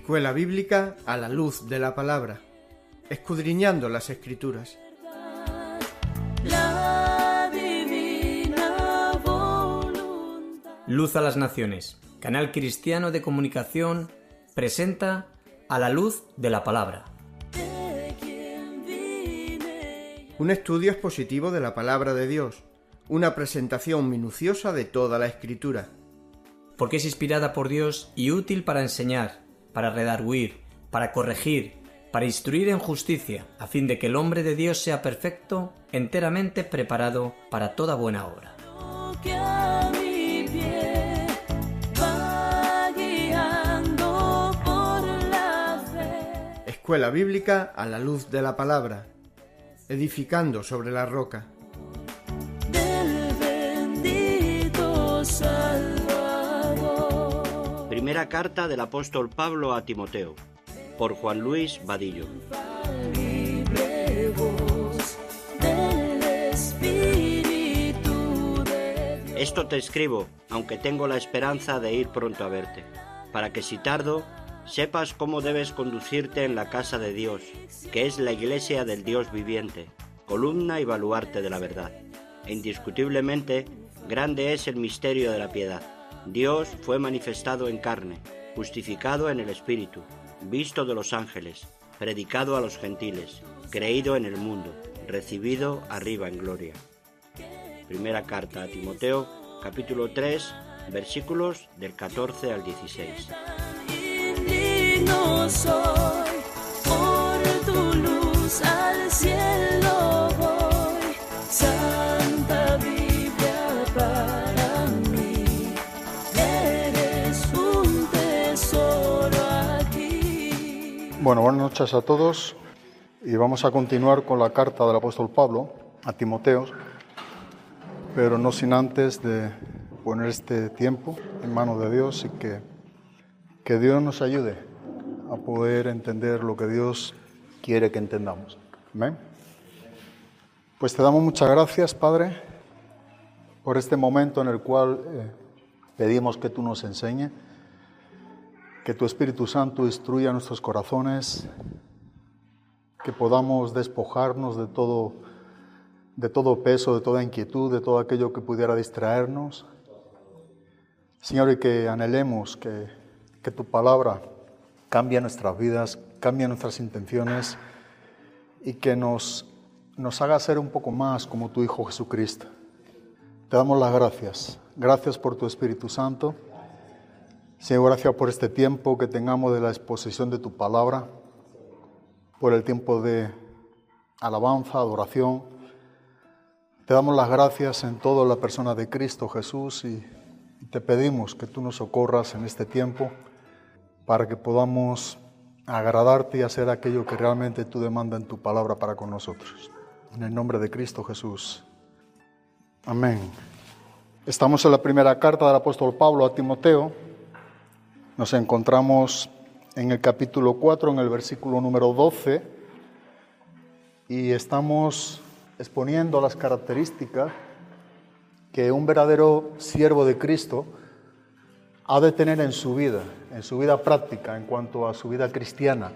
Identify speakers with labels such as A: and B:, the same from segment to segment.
A: Escuela Bíblica a la luz de la palabra, escudriñando las Escrituras.
B: Luz a las Naciones, canal cristiano de comunicación, presenta A la luz de la palabra.
A: Un estudio expositivo de la palabra de Dios, una presentación minuciosa de toda la Escritura.
B: Porque es inspirada por Dios y útil para enseñar, para redarguir, para corregir, para instruir en justicia, a fin de que el hombre de Dios sea perfecto, enteramente preparado para toda buena obra.
A: Escuela Bíblica a la luz de la palabra, edificando sobre la roca.
C: Primera carta del apóstol Pablo a Timoteo, por Juan Luis Vadillo. Esto te escribo, aunque tengo la esperanza de ir pronto a verte, para que si tardo, sepas cómo debes conducirte en la casa de Dios, que es la iglesia del Dios viviente, columna y baluarte de la verdad. E indiscutiblemente, grande es el misterio de la piedad. Dios fue manifestado en carne, justificado en el Espíritu, visto de los ángeles, predicado a los gentiles, creído en el mundo, recibido arriba en gloria. Primera carta a Timoteo, capítulo 3, versículos del 14 al 16.
D: No soy, por tu luz al cielo voy, Santa Biblia para mí, eres un tesoro aquí.
E: Bueno, buenas noches a todos y vamos a continuar con la carta del apóstol Pablo a Timoteo, pero no sin antes de poner este tiempo en manos de Dios y que Dios nos ayude a poder entender lo que Dios quiere que entendamos. ¿Amén? Pues te damos muchas gracias, Padre, por este momento en el cual pedimos que tú nos enseñes, que tu Espíritu Santo instruya nuestros corazones, que podamos despojarnos de todo peso, de toda inquietud, de todo aquello que pudiera distraernos. Señor, y que anhelemos que tu palabra cambie nuestras vidas, cambie nuestras intenciones y que nos haga ser un poco más como tu Hijo Jesucristo. Te damos las gracias. Gracias por tu Espíritu Santo. Señor, gracias por este tiempo que tengamos de la exposición de tu palabra, por el tiempo de alabanza, adoración. Te damos las gracias en toda la persona de Cristo Jesús y te pedimos que tú nos socorras en este tiempo para que podamos agradarte y hacer aquello que realmente tú demandas en tu palabra para con nosotros. En el nombre de Cristo Jesús. Amén. Estamos en la primera carta del apóstol Pablo a Timoteo. Nos encontramos en el capítulo 4, en el versículo número 12, y estamos exponiendo las características que un verdadero siervo de Cristo ha de tener en su vida práctica, en cuanto a su vida cristiana.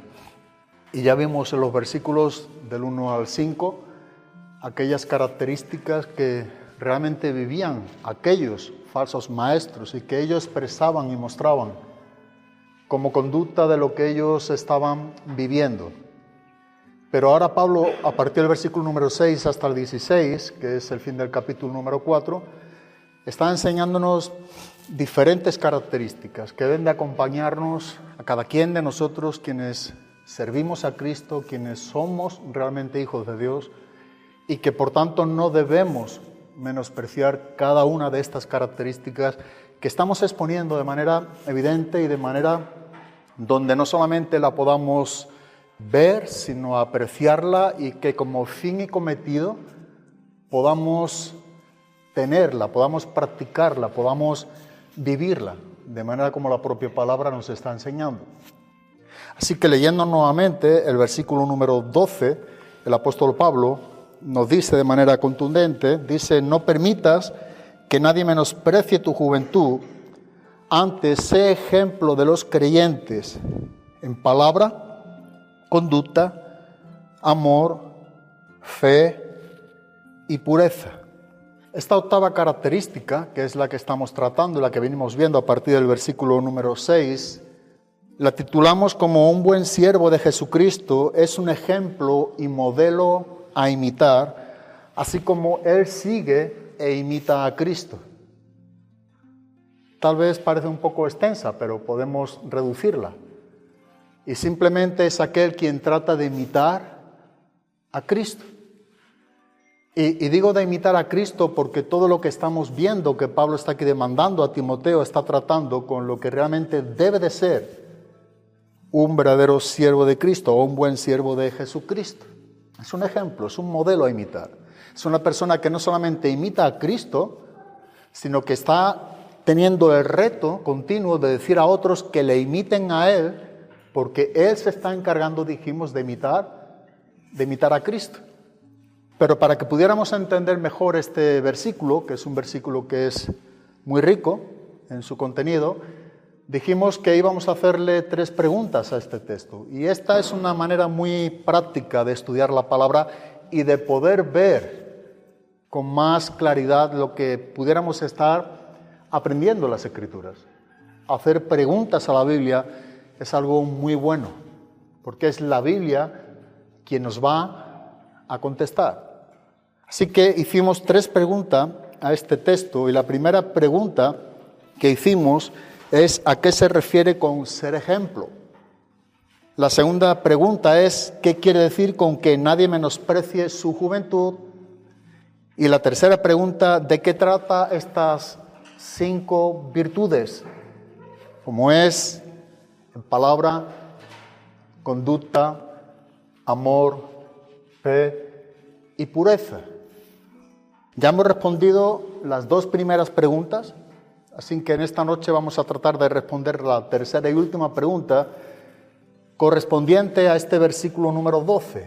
E: Y ya vimos en los versículos del 1 al 5 aquellas características que realmente vivían aquellos falsos maestros y que ellos expresaban y mostraban como conducta de lo que ellos estaban viviendo. Pero ahora Pablo, a partir del versículo número 6 hasta el 16, que es el fin del capítulo número 4, está enseñándonos diferentes características que deben de acompañarnos a cada quien de nosotros quienes servimos a Cristo, quienes somos realmente hijos de Dios y que por tanto no debemos menospreciar cada una de estas características que estamos exponiendo de manera evidente y de manera donde no solamente la podamos ver, sino apreciarla y que como fin y cometido podamos tenerla, podamos practicarla, podamos vivirla, de manera como la propia palabra nos está enseñando. Así que leyendo nuevamente el versículo número 12, el apóstol Pablo nos dice de manera contundente, dice: no permitas que nadie menosprecie tu juventud, antes sé ejemplo de los creyentes en palabra, conducta, amor, fe y pureza. Esta octava característica, que es la que estamos tratando, la que venimos viendo a partir del versículo número 6, la titulamos como un buen siervo de Jesucristo es un ejemplo y modelo a imitar, así como Él sigue e imita a Cristo. Tal vez parece un poco extensa, pero podemos reducirla. Y simplemente es aquel quien trata de imitar a Cristo. Y digo de imitar a Cristo porque todo lo que estamos viendo que Pablo está aquí demandando a Timoteo está tratando con lo que realmente debe de ser un verdadero siervo de Cristo o un buen siervo de Jesucristo. Es un ejemplo, es un modelo a imitar. Es una persona que no solamente imita a Cristo, sino que está teniendo el reto continuo de decir a otros que le imiten a Él, porque Él se está encargando, dijimos, de imitar a Cristo. Pero para que pudiéramos entender mejor este versículo, que es un versículo que es muy rico en su contenido, dijimos que íbamos a hacerle 3 preguntas a este texto. Y esta es una manera muy práctica de estudiar la palabra y de poder ver con más claridad lo que pudiéramos estar aprendiendo en las Escrituras. Hacer preguntas a la Biblia es algo muy bueno, porque es la Biblia quien nos va a contestar. Así que hicimos 3 preguntas a este texto y la primera pregunta que hicimos es ¿a qué se refiere con ser ejemplo? La segunda pregunta es ¿qué quiere decir con que nadie menosprecie su juventud? Y la tercera pregunta, ¿de qué trata estas 5 virtudes? Como es en palabra, conducta, amor, fe y pureza. Ya hemos respondido las 2 primeras preguntas, así que en esta noche vamos a tratar de responder la tercera y última pregunta correspondiente a este versículo número 12.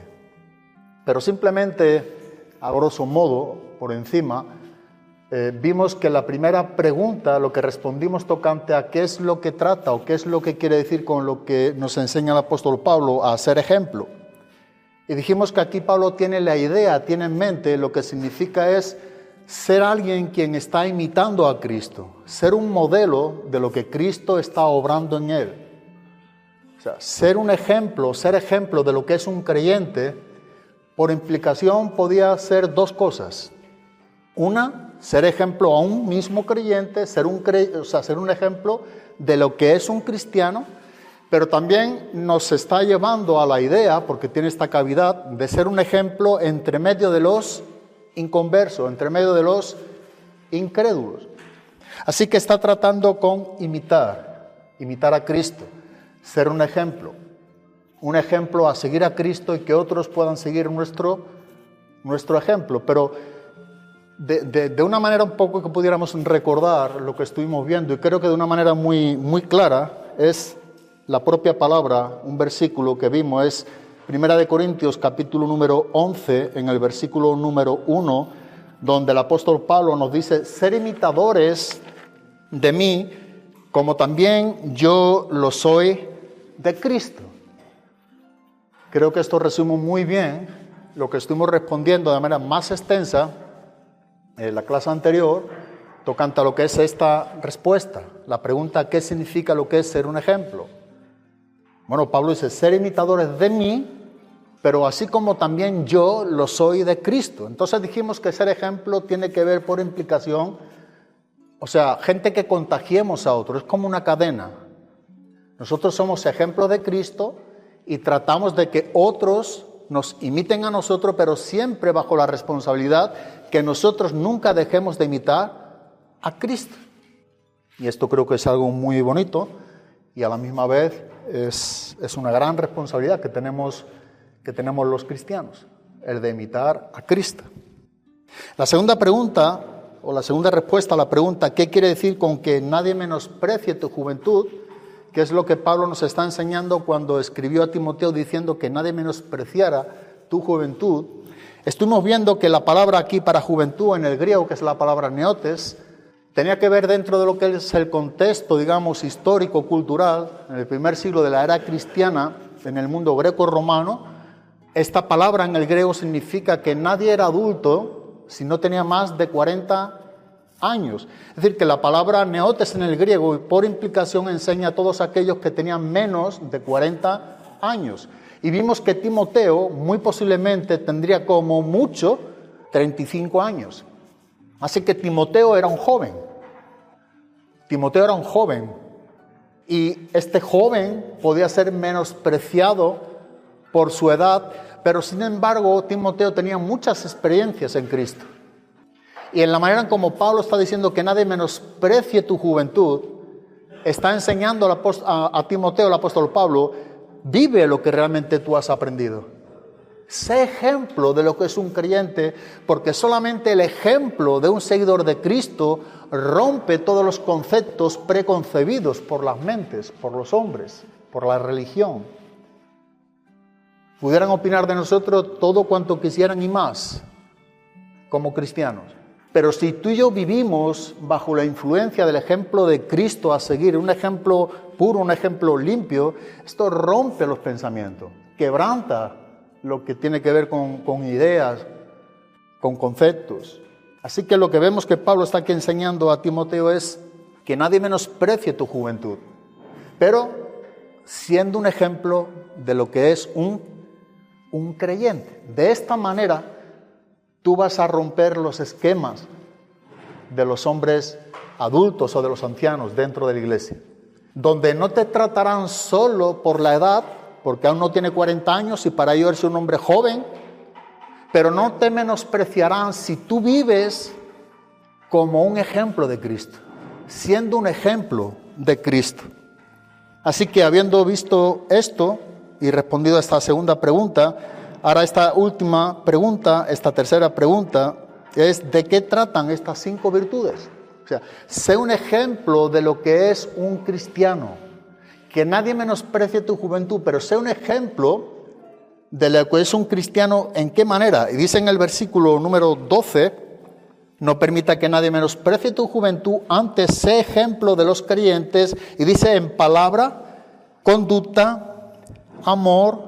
E: Pero simplemente, a grosso modo, por encima, vimos que la primera pregunta, lo que respondimos tocante a qué es lo que trata o qué es lo que quiere decir con lo que nos enseña el apóstol Pablo a ser ejemplo. Y dijimos que aquí Pablo tiene la idea, tiene en mente, lo que significa es ser alguien quien está imitando a Cristo, ser un modelo de lo que Cristo está obrando en él. O sea, ser un ejemplo, ser ejemplo de lo que es un creyente, por implicación podía ser 2 cosas. Una, ser ejemplo a un mismo creyente, ser un ejemplo de lo que es un cristiano, pero también nos está llevando a la idea, porque tiene esta cavidad, de ser un ejemplo entre medio de los inconversos, entre medio de los incrédulos. Así que está tratando con imitar a Cristo, ser un ejemplo a seguir a Cristo y que otros puedan seguir nuestro ejemplo. Pero de una manera un poco que pudiéramos recordar lo que estuvimos viendo, y creo que de una manera muy, muy clara, es la propia palabra, un versículo que vimos es 1 Corintios capítulo número 11, en el versículo número 1, donde el apóstol Pablo nos dice, ser imitadores de mí, como también yo lo soy de Cristo. Creo que esto resume muy bien lo que estuvimos respondiendo de manera más extensa en la clase anterior, tocante a lo que es esta respuesta, la pregunta, ¿qué significa lo que es ser un ejemplo? Bueno, Pablo dice, ser imitadores de mí, pero así como también yo lo soy de Cristo. Entonces dijimos que ser ejemplo tiene que ver por implicación, o sea, gente que contagiemos a otros, es como una cadena. Nosotros somos ejemplos de Cristo y tratamos de que otros nos imiten a nosotros, pero siempre bajo la responsabilidad que nosotros nunca dejemos de imitar a Cristo. Y esto creo que es algo muy bonito y a la misma vez es una gran responsabilidad que tenemos los cristianos, el de imitar a Cristo. La segunda pregunta, o la segunda respuesta a la pregunta, ¿qué quiere decir con que nadie menosprecie tu juventud? Que es lo que Pablo nos está enseñando cuando escribió a Timoteo diciendo que nadie menospreciara tu juventud. Estuvimos viendo que la palabra aquí para juventud en el griego, que es la palabra neotes, tenía que ver dentro de lo que es el contexto, digamos, histórico-cultural, en el primer siglo de la era cristiana, en el mundo greco-romano. Esta palabra en el griego significa que nadie era adulto si no tenía más de 40 años. Es decir, que la palabra neotes en el griego, por implicación, enseña a todos aquellos que tenían menos de 40 años. Y vimos que Timoteo muy posiblemente tendría como mucho 35 años. Así que Timoteo era un joven. Timoteo era un joven. Y este joven podía ser menospreciado por su edad, pero sin embargo Timoteo tenía muchas experiencias en Cristo. Y en la manera en como Pablo está diciendo que nadie menosprecie tu juventud, está enseñando a Timoteo, el apóstol Pablo, vive lo que realmente tú has aprendido. Sé ejemplo de lo que es un creyente, porque solamente el ejemplo de un seguidor de Cristo rompe todos los conceptos preconcebidos por las mentes, por los hombres, por la religión. Pudieran opinar de nosotros todo cuanto quisieran y más, como cristianos. Pero si tú y yo vivimos bajo la influencia del ejemplo de Cristo a seguir, un ejemplo puro, un ejemplo limpio, esto rompe los pensamientos, quebranta lo que tiene que ver con ideas, con conceptos. Así que lo que vemos que Pablo está aquí enseñando a Timoteo es que nadie menosprecie tu juventud, pero siendo un ejemplo de lo que es un creyente. De esta manera tú vas a romper los esquemas de los hombres adultos o de los ancianos dentro de la iglesia, donde no te tratarán solo por la edad, porque aún no tiene 40 años y para ello eres un hombre joven, pero no te menospreciarán si tú vives como un ejemplo de Cristo, siendo un ejemplo de Cristo. Así que habiendo visto esto y respondido a esta segunda pregunta, ahora esta última pregunta, esta tercera pregunta, es ¿de qué tratan estas 5 virtudes? O sea, sé un ejemplo de lo que es un cristiano. Que nadie menosprecie tu juventud, pero sé un ejemplo de lo que es un cristiano. ¿En qué manera? Y dice en el versículo número 12, no permita que nadie menosprecie tu juventud, antes sé ejemplo de los creyentes, y dice en palabra, conducta, amor,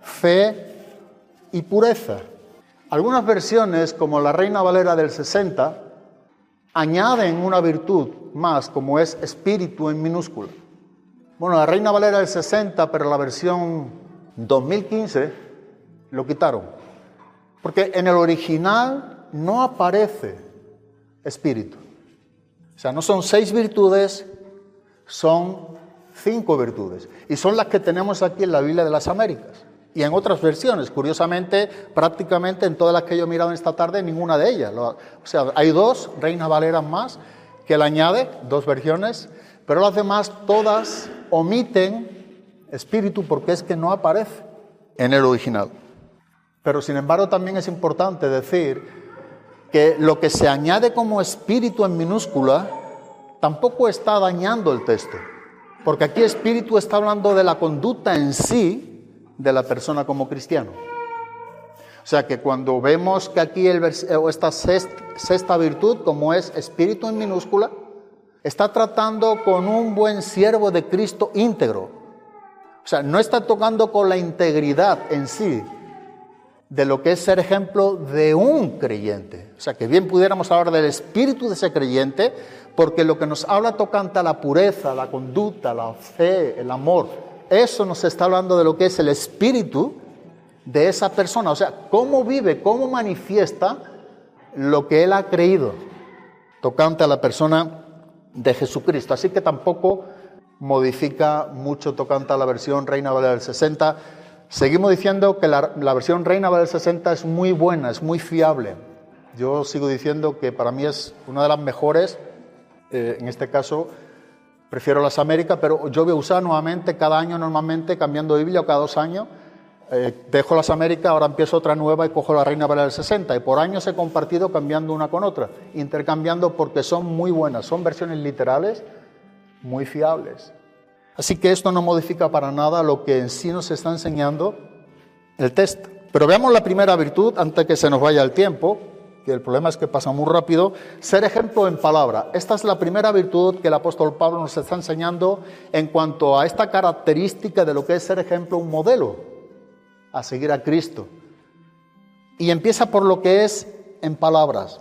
E: fe y pureza. Algunas versiones, como la Reina Valera del 60, añaden una virtud más, como es espíritu en minúscula. Bueno, la Reina Valera del 60, pero la versión 2015 lo quitaron. Porque en el original no aparece espíritu. O sea, no son 6 virtudes, son 5 virtudes. Y son las que tenemos aquí en la Biblia de las Américas. Y en otras versiones, curiosamente, prácticamente en todas las que yo he mirado esta tarde, ninguna de ellas. O sea, hay 2 Reina Valeras más que la añade, 2 versiones, pero las demás todas omiten espíritu porque es que no aparece en el original. Pero sin embargo también es importante decir que lo que se añade como espíritu en minúscula tampoco está dañando el texto, porque aquí espíritu está hablando de la conducta en sí de la persona como cristiano. O sea que cuando vemos que aquí esta sexta virtud, como es espíritu en minúscula, está tratando con un buen siervo de Cristo íntegro. O sea, no está tocando con la integridad en sí de lo que es ser ejemplo de un creyente. O sea, que bien pudiéramos hablar del espíritu de ese creyente, porque lo que nos habla tocante a la pureza, la conducta, la fe, el amor, eso nos está hablando de lo que es el espíritu de esa persona. O sea, cómo vive, cómo manifiesta lo que él ha creído tocante a la persona de Jesucristo. Así que tampoco modifica mucho tocante a la versión Reina Valera del 60. Seguimos diciendo que la versión Reina Valera del 60 es muy buena, es muy fiable. Yo sigo diciendo que para mí es una de las mejores. En este caso prefiero las Américas, pero yo voy a usar nuevamente cada año, normalmente cambiando de Biblia, o cada 2 años. Dejo las Américas, ahora empiezo otra nueva y cojo la Reina Valera del 60. Y por años he compartido cambiando una con otra, intercambiando, porque son muy buenas, son versiones literales muy fiables. Así que esto no modifica para nada lo que en sí nos está enseñando el texto. Pero veamos la primera virtud antes que se nos vaya el tiempo, que el problema es que pasa muy rápido. Ser ejemplo en palabra. Esta es la primera virtud que el apóstol Pablo nos está enseñando en cuanto a esta característica de lo que es ser ejemplo, un modelo a seguir a Cristo. Y empieza por lo que es en palabras.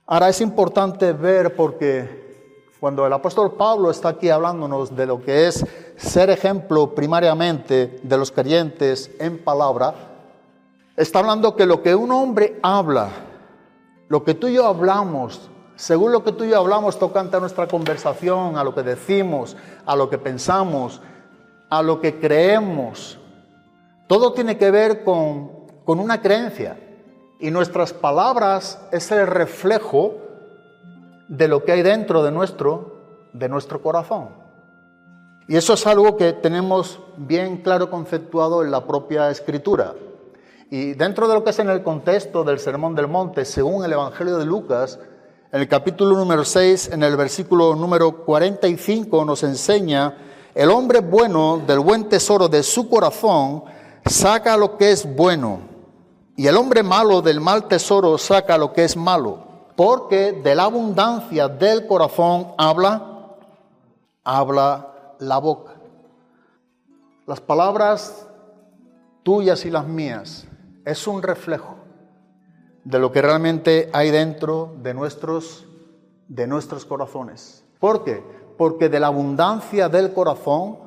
E: Ahora es importante ver, porque cuando el apóstol Pablo está aquí hablándonos de lo que es ser ejemplo primariamente de los creyentes en palabra, está hablando que lo que un hombre habla, lo que tú y yo hablamos, según lo que tú y yo hablamos tocante a nuestra conversación, a lo que decimos, a lo que pensamos, a lo que creemos, todo tiene que ver con una creencia. Y nuestras palabras es el reflejo de lo que hay dentro de nuestro corazón. Y eso es algo que tenemos bien claro conceptuado en la propia Escritura. Y dentro de lo que es en el contexto del Sermón del Monte, según el Evangelio de Lucas, en el capítulo número 6, en el versículo número 45, nos enseña: el hombre bueno del buen tesoro de su corazón saca lo que es bueno, y el hombre malo del mal tesoro saca lo que es malo, porque de la abundancia del corazón habla la boca. Las palabras tuyas y las mías es un reflejo de lo que realmente hay dentro de nuestros corazones. ¿Por qué? Porque de la abundancia del corazón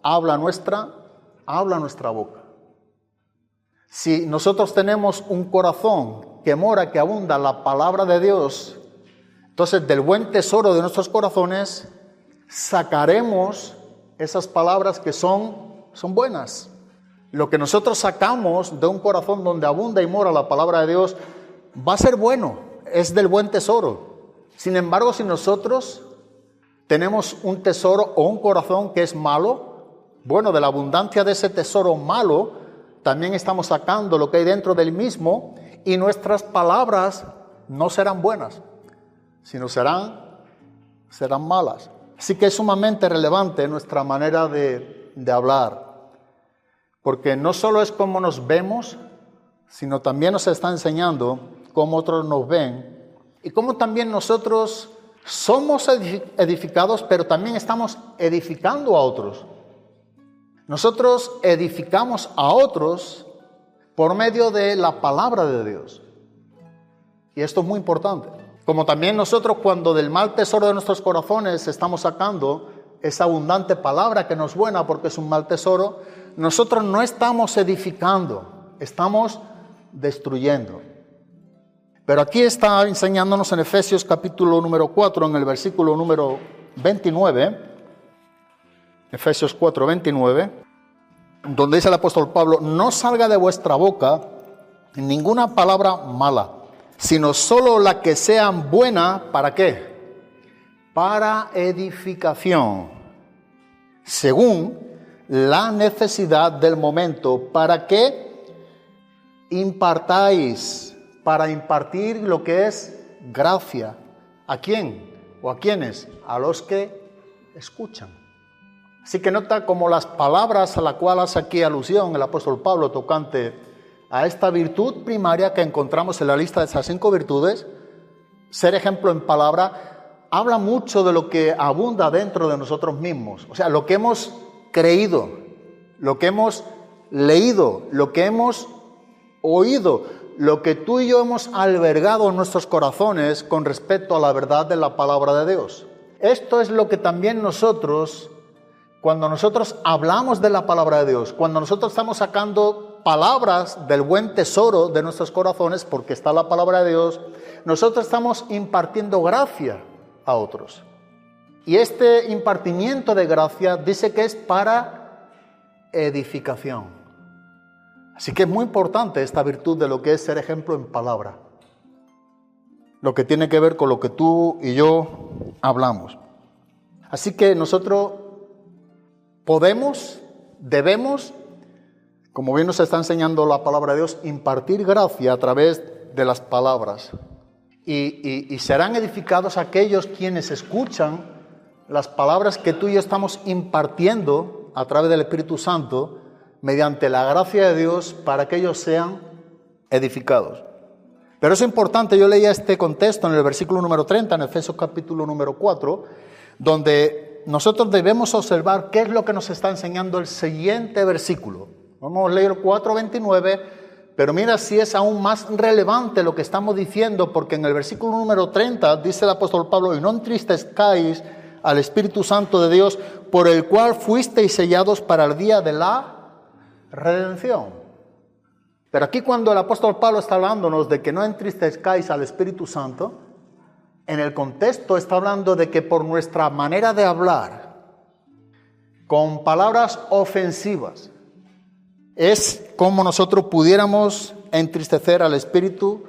E: habla nuestra boca. Si nosotros tenemos un corazón que mora, que abunda la palabra de Dios, entonces del buen tesoro de nuestros corazones sacaremos esas palabras que son buenas. Lo que nosotros sacamos de un corazón donde abunda y mora la palabra de Dios va a ser bueno, es del buen tesoro. Sin embargo, si nosotros tenemos un tesoro o un corazón que es malo, bueno, de la abundancia de ese tesoro malo, también estamos sacando lo que hay dentro del mismo, y nuestras palabras no serán buenas, sino serán malas. Así que es sumamente relevante nuestra manera de hablar, porque no solo es cómo nos vemos, sino también nos está enseñando cómo otros nos ven y cómo también nosotros somos edificados, pero también estamos edificando a otros. Nosotros edificamos a otros por medio de la palabra de Dios. Y esto es muy importante. Como también nosotros, cuando del mal tesoro de nuestros corazones estamos sacando esa abundante palabra que nos es buena porque es un mal tesoro, nosotros no estamos edificando, estamos destruyendo. Pero aquí está enseñándonos en Efesios capítulo número 4, en el versículo número 29, Efesios 4, 29, donde dice el apóstol Pablo: no salga de vuestra boca ninguna palabra mala, sino solo la que sea buena, ¿para qué? Para edificación, según la necesidad del momento, para que impartáis, para impartir lo que es gracia. ¿A quién? ¿O a quiénes? A los que escuchan. Así que nota como las palabras a las cuales hace aquí alusión el apóstol Pablo tocante a esta virtud primaria que encontramos en la lista de esas 5 virtudes, ser ejemplo en palabra, habla mucho de lo que abunda dentro de nosotros mismos. O sea, lo que hemos creído, lo que hemos leído, lo que hemos oído, lo que tú y yo hemos albergado en nuestros corazones con respecto a la verdad de la palabra de Dios. Esto es lo que también nosotros, cuando nosotros hablamos de la palabra de Dios, cuando nosotros estamos sacando palabras del buen tesoro de nuestros corazones, porque está la palabra de Dios, nosotros estamos impartiendo gracia a otros. Y este impartimiento de gracia dice que es para edificación. Así que es muy importante esta virtud de lo que es ser ejemplo en palabra, lo que tiene que ver con lo que tú y yo hablamos. Así que nosotros podemos, debemos, como bien nos está enseñando la palabra de Dios, impartir gracia a través de las palabras. Y serán edificados aquellos quienes escuchan las palabras que tú y yo estamos impartiendo a través del Espíritu Santo, mediante la gracia de Dios, para que ellos sean edificados. Pero es importante, yo leía este contexto en el versículo número 30, en Efesios capítulo número 4, donde nosotros debemos observar qué es lo que nos está enseñando el siguiente versículo. Vamos a leer el 4:29, pero mira si es aún más relevante lo que estamos diciendo, porque en el versículo número 30 dice el apóstol Pablo: y no entristezcáis al Espíritu Santo de Dios, por el cual fuisteis sellados para el día de la redención. Pero aquí cuando el apóstol Pablo está hablándonos de que no entristezcáis al Espíritu Santo, en el contexto está hablando de que por nuestra manera de hablar, con palabras ofensivas, es como nosotros pudiéramos entristecer al Espíritu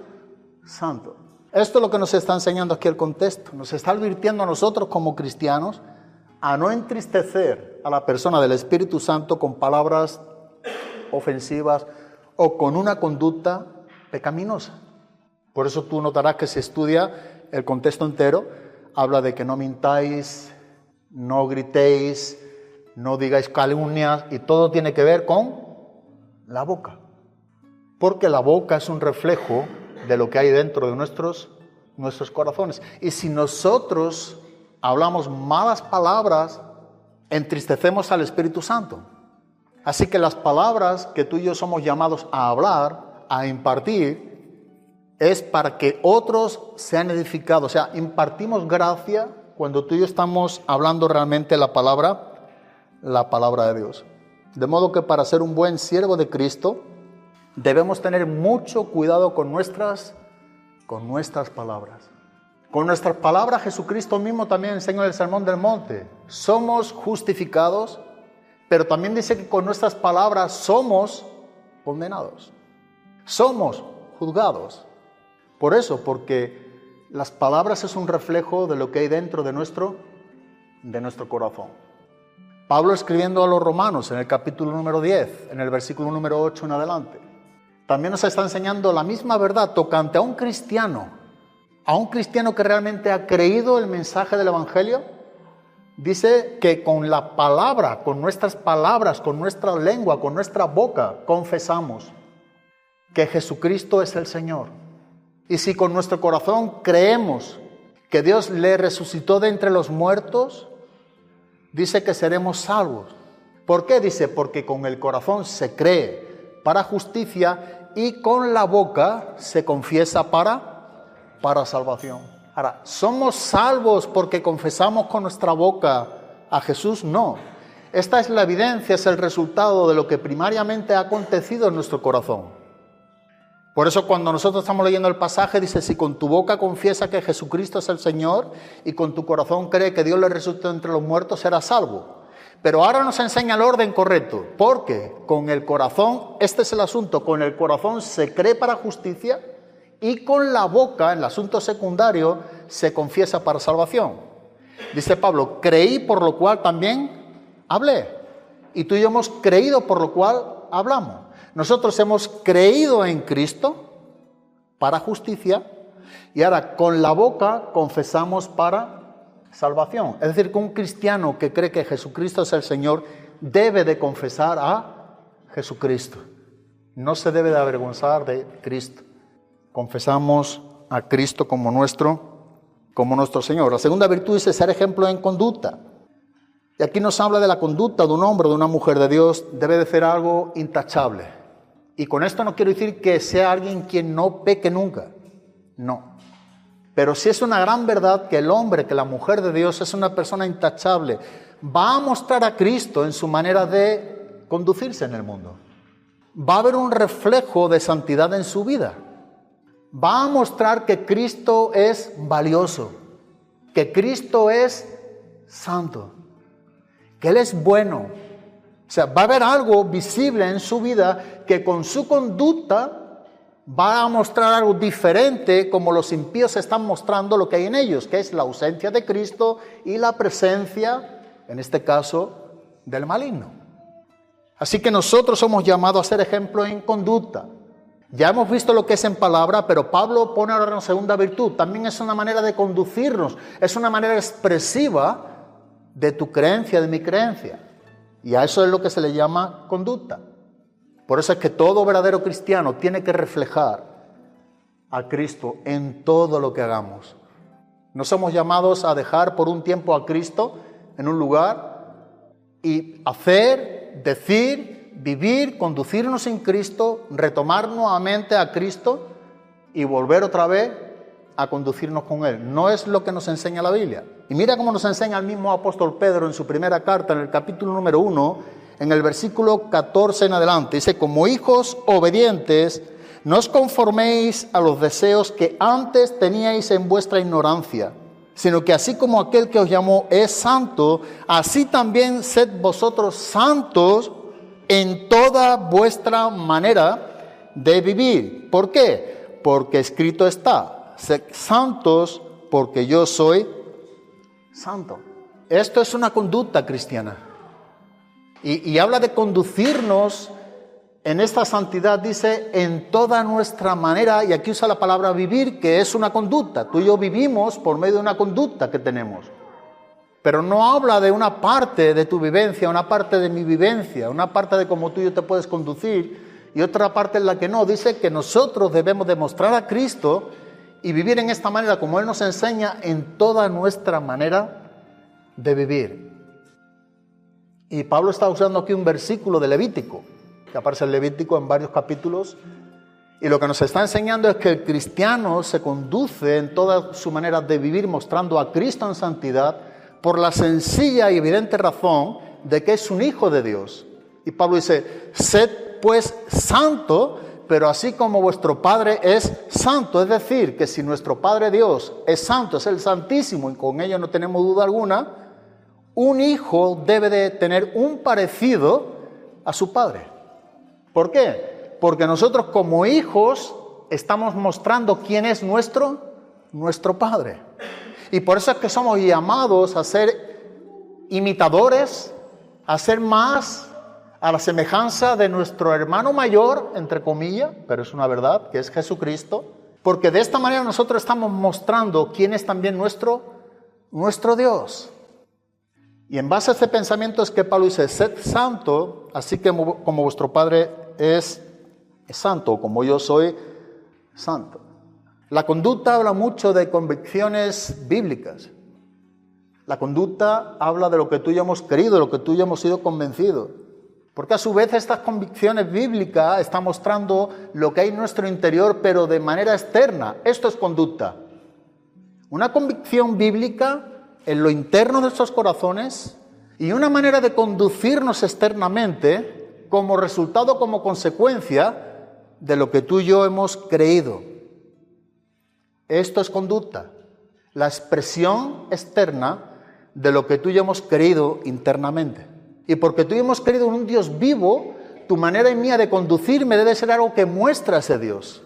E: Santo. Esto es lo que nos está enseñando aquí el contexto. Nos está advirtiendo a nosotros como cristianos a no entristecer a la persona del Espíritu Santo con palabras ofensivas o con una conducta pecaminosa. Por eso tú notarás que se estudia el contexto entero, habla de que no mintáis, no gritéis, no digáis calumnias, y todo tiene que ver con la boca. Porque la boca es un reflejo de lo que hay dentro de nuestros corazones. Y si nosotros hablamos malas palabras, entristecemos al Espíritu Santo. Así que las palabras que tú y yo somos llamados a hablar, a impartir, es para que otros sean edificados. O sea, impartimos gracia cuando tú y yo estamos hablando realmente la palabra de Dios. De modo que para ser un buen siervo de Cristo, debemos tener mucho cuidado con nuestras palabras. Con nuestras palabras, Jesucristo mismo también enseñó en el Sermón del Monte: somos justificados, pero también dice que con nuestras palabras somos condenados, somos juzgados. Por eso, porque las palabras es un reflejo de lo que hay dentro de nuestro corazón. Pablo, escribiendo a los romanos en el capítulo número 10, en el versículo número 8 en adelante, también nos está enseñando la misma verdad tocante a un cristiano que realmente ha creído el mensaje del Evangelio. Dice que con la palabra, con nuestras palabras, con nuestra lengua, con nuestra boca, confesamos que Jesucristo es el Señor. Y si con nuestro corazón creemos que Dios le resucitó de entre los muertos, dice que seremos salvos. ¿Por qué? Dice, porque con el corazón se cree para justicia y con la boca se confiesa para salvación. Ahora, ¿somos salvos porque confesamos con nuestra boca a Jesús? No. Esta es la evidencia, es el resultado de lo que primariamente ha acontecido en nuestro corazón. Por eso cuando nosotros estamos leyendo el pasaje, dice: si con tu boca confiesa que Jesucristo es el Señor y con tu corazón cree que Dios le resucitó entre los muertos, serás salvo. Pero ahora nos enseña el orden correcto, porque con el corazón, este es el asunto, con el corazón se cree para justicia, y con la boca, en el asunto secundario, se confiesa para salvación. Dice Pablo: creí, por lo cual también hablé. Y tú y yo hemos creído, por lo cual hablamos. Nosotros hemos creído en Cristo para justicia, y ahora con la boca confesamos para salvación. Es decir, que un cristiano que cree que Jesucristo es el Señor debe de confesar a Jesucristo. No se debe de avergonzar de Cristo. Confesamos a Cristo como nuestro Señor. La segunda virtud dice ser ejemplo en conducta. Y aquí nos habla de la conducta de un hombre o de una mujer de Dios. Debe de ser algo intachable. Y con esto no quiero decir que sea alguien quien no peque nunca. No. Pero sí es una gran verdad que el hombre, que la mujer de Dios es una persona intachable. Va a mostrar a Cristo en su manera de conducirse en el mundo. Va a haber un reflejo de santidad en su vida. Va a mostrar que Cristo es valioso, que Cristo es santo, que Él es bueno. O sea, va a haber algo visible en su vida que con su conducta va a mostrar algo diferente, como los impíos están mostrando lo que hay en ellos, que es la ausencia de Cristo y la presencia, en este caso, del maligno. Así que nosotros somos llamados a ser ejemplo en conducta. Ya hemos visto lo que es en palabra, pero Pablo pone ahora una segunda virtud. También es una manera de conducirnos, es una manera expresiva de tu creencia, de mi creencia. Y a eso es lo que se le llama conducta. Por eso es que todo verdadero cristiano tiene que reflejar a Cristo en todo lo que hagamos. No somos llamados a dejar por un tiempo a Cristo en un lugar y hacer, decir, vivir, conducirnos en Cristo, retomar nuevamente a Cristo y volver otra vez a conducirnos con Él. No es lo que nos enseña la Biblia. Y mira cómo nos enseña el mismo apóstol Pedro en su primera carta, en el capítulo número 1, en el versículo 14 en adelante. Dice, como hijos obedientes, no os conforméis a los deseos que antes teníais en vuestra ignorancia, sino que así como aquel que os llamó es santo, así también sed vosotros santos en toda vuestra manera de vivir. ¿Por qué? Porque escrito está, sed santos porque yo soy santo. Esto es una conducta cristiana. Y habla de conducirnos en esta santidad, dice, en toda nuestra manera, y aquí usa la palabra vivir, que es una conducta. Tú y yo vivimos por medio de una conducta que tenemos. Pero no habla de una parte de tu vivencia, una parte de mi vivencia, una parte de cómo tú y yo te puedes conducir, y otra parte en la que no. Dice que nosotros debemos demostrar a Cristo y vivir en esta manera, como Él nos enseña, en toda nuestra manera de vivir. Y Pablo está usando aquí un versículo de Levítico, que aparece en Levítico en varios capítulos, y lo que nos está enseñando es que el cristiano se conduce en toda su manera de vivir mostrando a Cristo en santidad por la sencilla y evidente razón de que es un hijo de Dios. Y Pablo dice, sed pues santo, pero así como vuestro Padre es santo. Es decir, que si nuestro Padre Dios es santo, es el Santísimo, y con ello no tenemos duda alguna, un hijo debe de tener un parecido a su padre. ¿Por qué? Porque nosotros como hijos estamos mostrando quién es nuestro Padre. Y por eso es que somos llamados a ser imitadores, a ser más a la semejanza de nuestro hermano mayor, entre comillas, pero es una verdad, que es Jesucristo, porque de esta manera nosotros estamos mostrando quién es también nuestro Dios. Y en base a este pensamiento es que Pablo dice, sed santo, así que como vuestro Padre es santo, como yo soy santo. La conducta habla mucho de convicciones bíblicas. La conducta habla de lo que tú y yo hemos querido, de lo que tú y yo hemos sido convencidos. Porque a su vez estas convicciones bíblicas están mostrando lo que hay en nuestro interior, pero de manera externa. Esto es conducta. Una convicción bíblica en lo interno de nuestros corazones y una manera de conducirnos externamente como resultado, como consecuencia de lo que tú y yo hemos creído. Esto es conducta, la expresión externa de lo que tú y yo hemos creído internamente. Y porque tú y yo hemos creído en un Dios vivo, tu manera y mía de conducirme debe ser algo que muestra a ese Dios.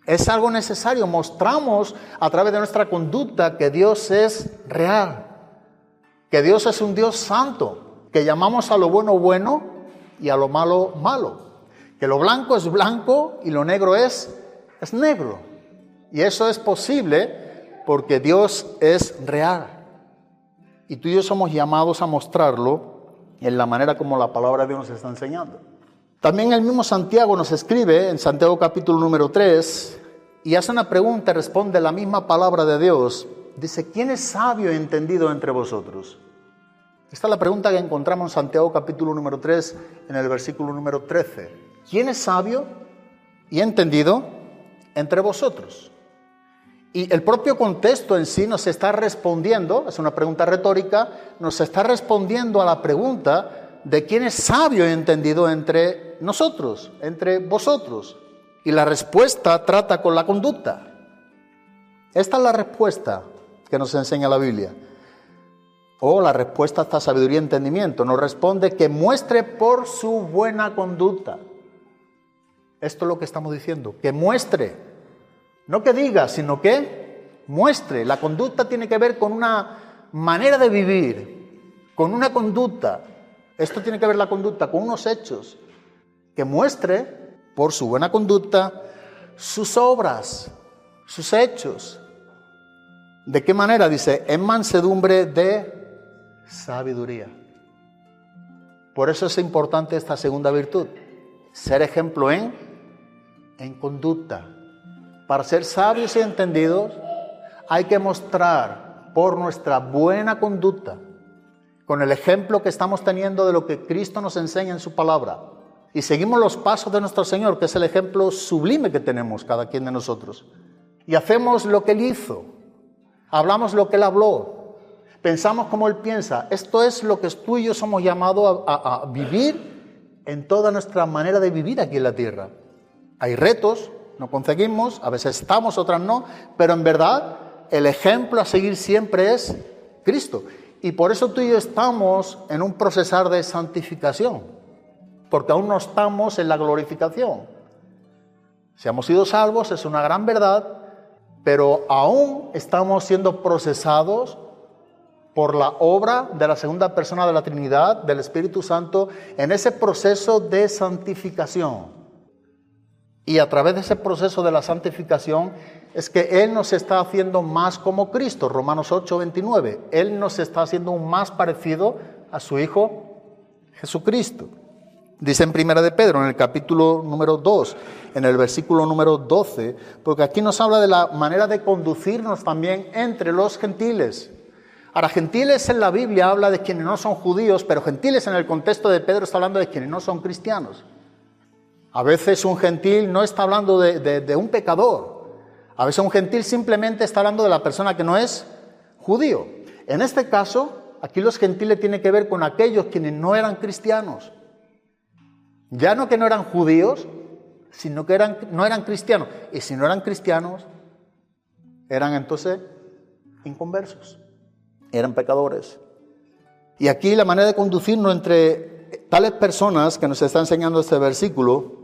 E: Es algo necesario, mostramos a través de nuestra conducta que Dios es real, que Dios es un Dios santo, que llamamos a lo bueno bueno y a lo malo malo, que lo blanco es blanco y lo negro es negro. Y eso es posible porque Dios es real. Y tú y yo somos llamados a mostrarlo en la manera como la palabra de Dios nos está enseñando. También el mismo Santiago nos escribe en Santiago capítulo número 3 y hace una pregunta y responde la misma palabra de Dios. Dice, ¿quién es sabio y entendido entre vosotros? Esta es la pregunta que encontramos en Santiago capítulo número 3 en el versículo número 13. ¿Quién es sabio y entendido entre vosotros? Y el propio contexto en sí nos está respondiendo, es una pregunta retórica, nos está respondiendo a la pregunta de quién es sabio y entendido entre nosotros, entre vosotros. Y la respuesta trata con la conducta. Esta es la respuesta que nos enseña la Biblia. O la respuesta a esta sabiduría y entendimiento. Nos responde que muestre por su buena conducta. Esto es lo que estamos diciendo, que muestre. No que diga, sino que muestre. La conducta tiene que ver con una manera de vivir, con una conducta. Esto tiene que ver la conducta con unos hechos. Que muestre por su buena conducta sus obras, sus hechos. ¿De qué manera? Dice, en mansedumbre de sabiduría. Por eso es importante esta segunda virtud. Ser ejemplo en conducta.
F: para ser sabios y entendidos, hay que mostrar por nuestra buena conducta, con el ejemplo que estamos teniendo de lo que Cristo nos enseña en su palabra, y seguimos los pasos de nuestro Señor, que es el ejemplo sublime que tenemos cada quien de nosotros, y hacemos lo que Él hizo, hablamos lo que Él habló, pensamos como Él piensa. Esto es lo que tú y yo somos llamados a vivir en toda nuestra manera de vivir aquí en la tierra. Hay retos, no conseguimos, a veces estamos, otras no, pero en verdad el ejemplo a seguir siempre es Cristo. Y por eso tú y yo estamos en un procesar de santificación, porque aún no estamos en la glorificación. Si hemos sido salvos es una gran verdad, pero aún estamos siendo procesados por la obra de la segunda persona de la Trinidad, del Espíritu Santo, en ese proceso de santificación. Y a través de ese proceso de la santificación es que Él nos está haciendo más como Cristo, Romanos 8:29. Él nos está haciendo un más parecido a su Hijo Jesucristo. Dice en Primera de Pedro, en el capítulo número 2, en el versículo número 12, porque aquí nos habla de la manera de conducirnos también entre los gentiles. Ahora, gentiles en la Biblia habla de quienes no son judíos, pero gentiles en el contexto de Pedro está hablando de quienes no son cristianos. A veces un gentil no está hablando de un pecador. A veces un gentil simplemente está hablando de la persona que no es judío. En este caso, aquí los gentiles tienen que ver con aquellos quienes no eran cristianos. Ya no que no eran judíos, sino que no eran cristianos. Y si no eran cristianos, eran entonces inconversos. Eran pecadores. Y aquí la manera de conducirnos entre tales personas que nos está enseñando este versículo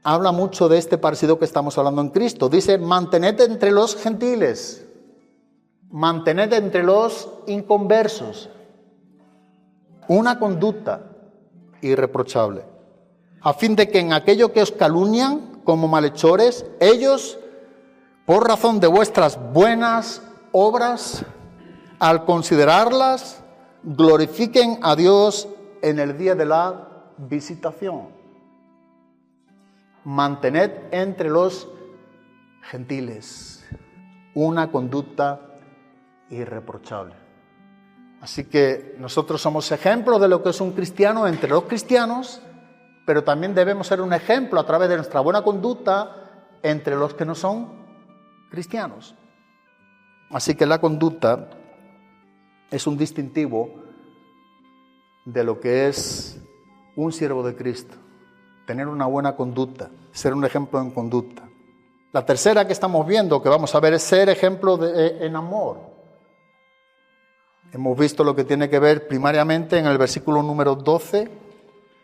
F: habla mucho de este parecido que estamos hablando en Cristo. Dice, mantened entre los gentiles, mantened entre los inconversos una conducta irreprochable, a fin de que en aquello que os calumnian como malhechores, ellos, por razón de vuestras buenas obras, al considerarlas, glorifiquen a Dios en el día de la visitación. Mantened entre los gentiles una conducta irreprochable. Así que nosotros somos ejemplos de lo que es un cristiano entre los cristianos, pero también debemos ser un ejemplo a través de nuestra buena conducta entre los que no son cristianos. Así que la conducta es un distintivo de lo que es un siervo de Cristo. Tener una buena conducta, ser un ejemplo en conducta. La tercera que estamos viendo, que vamos a ver, es ser ejemplo en amor. Hemos visto lo que tiene que ver primariamente en el versículo número 12,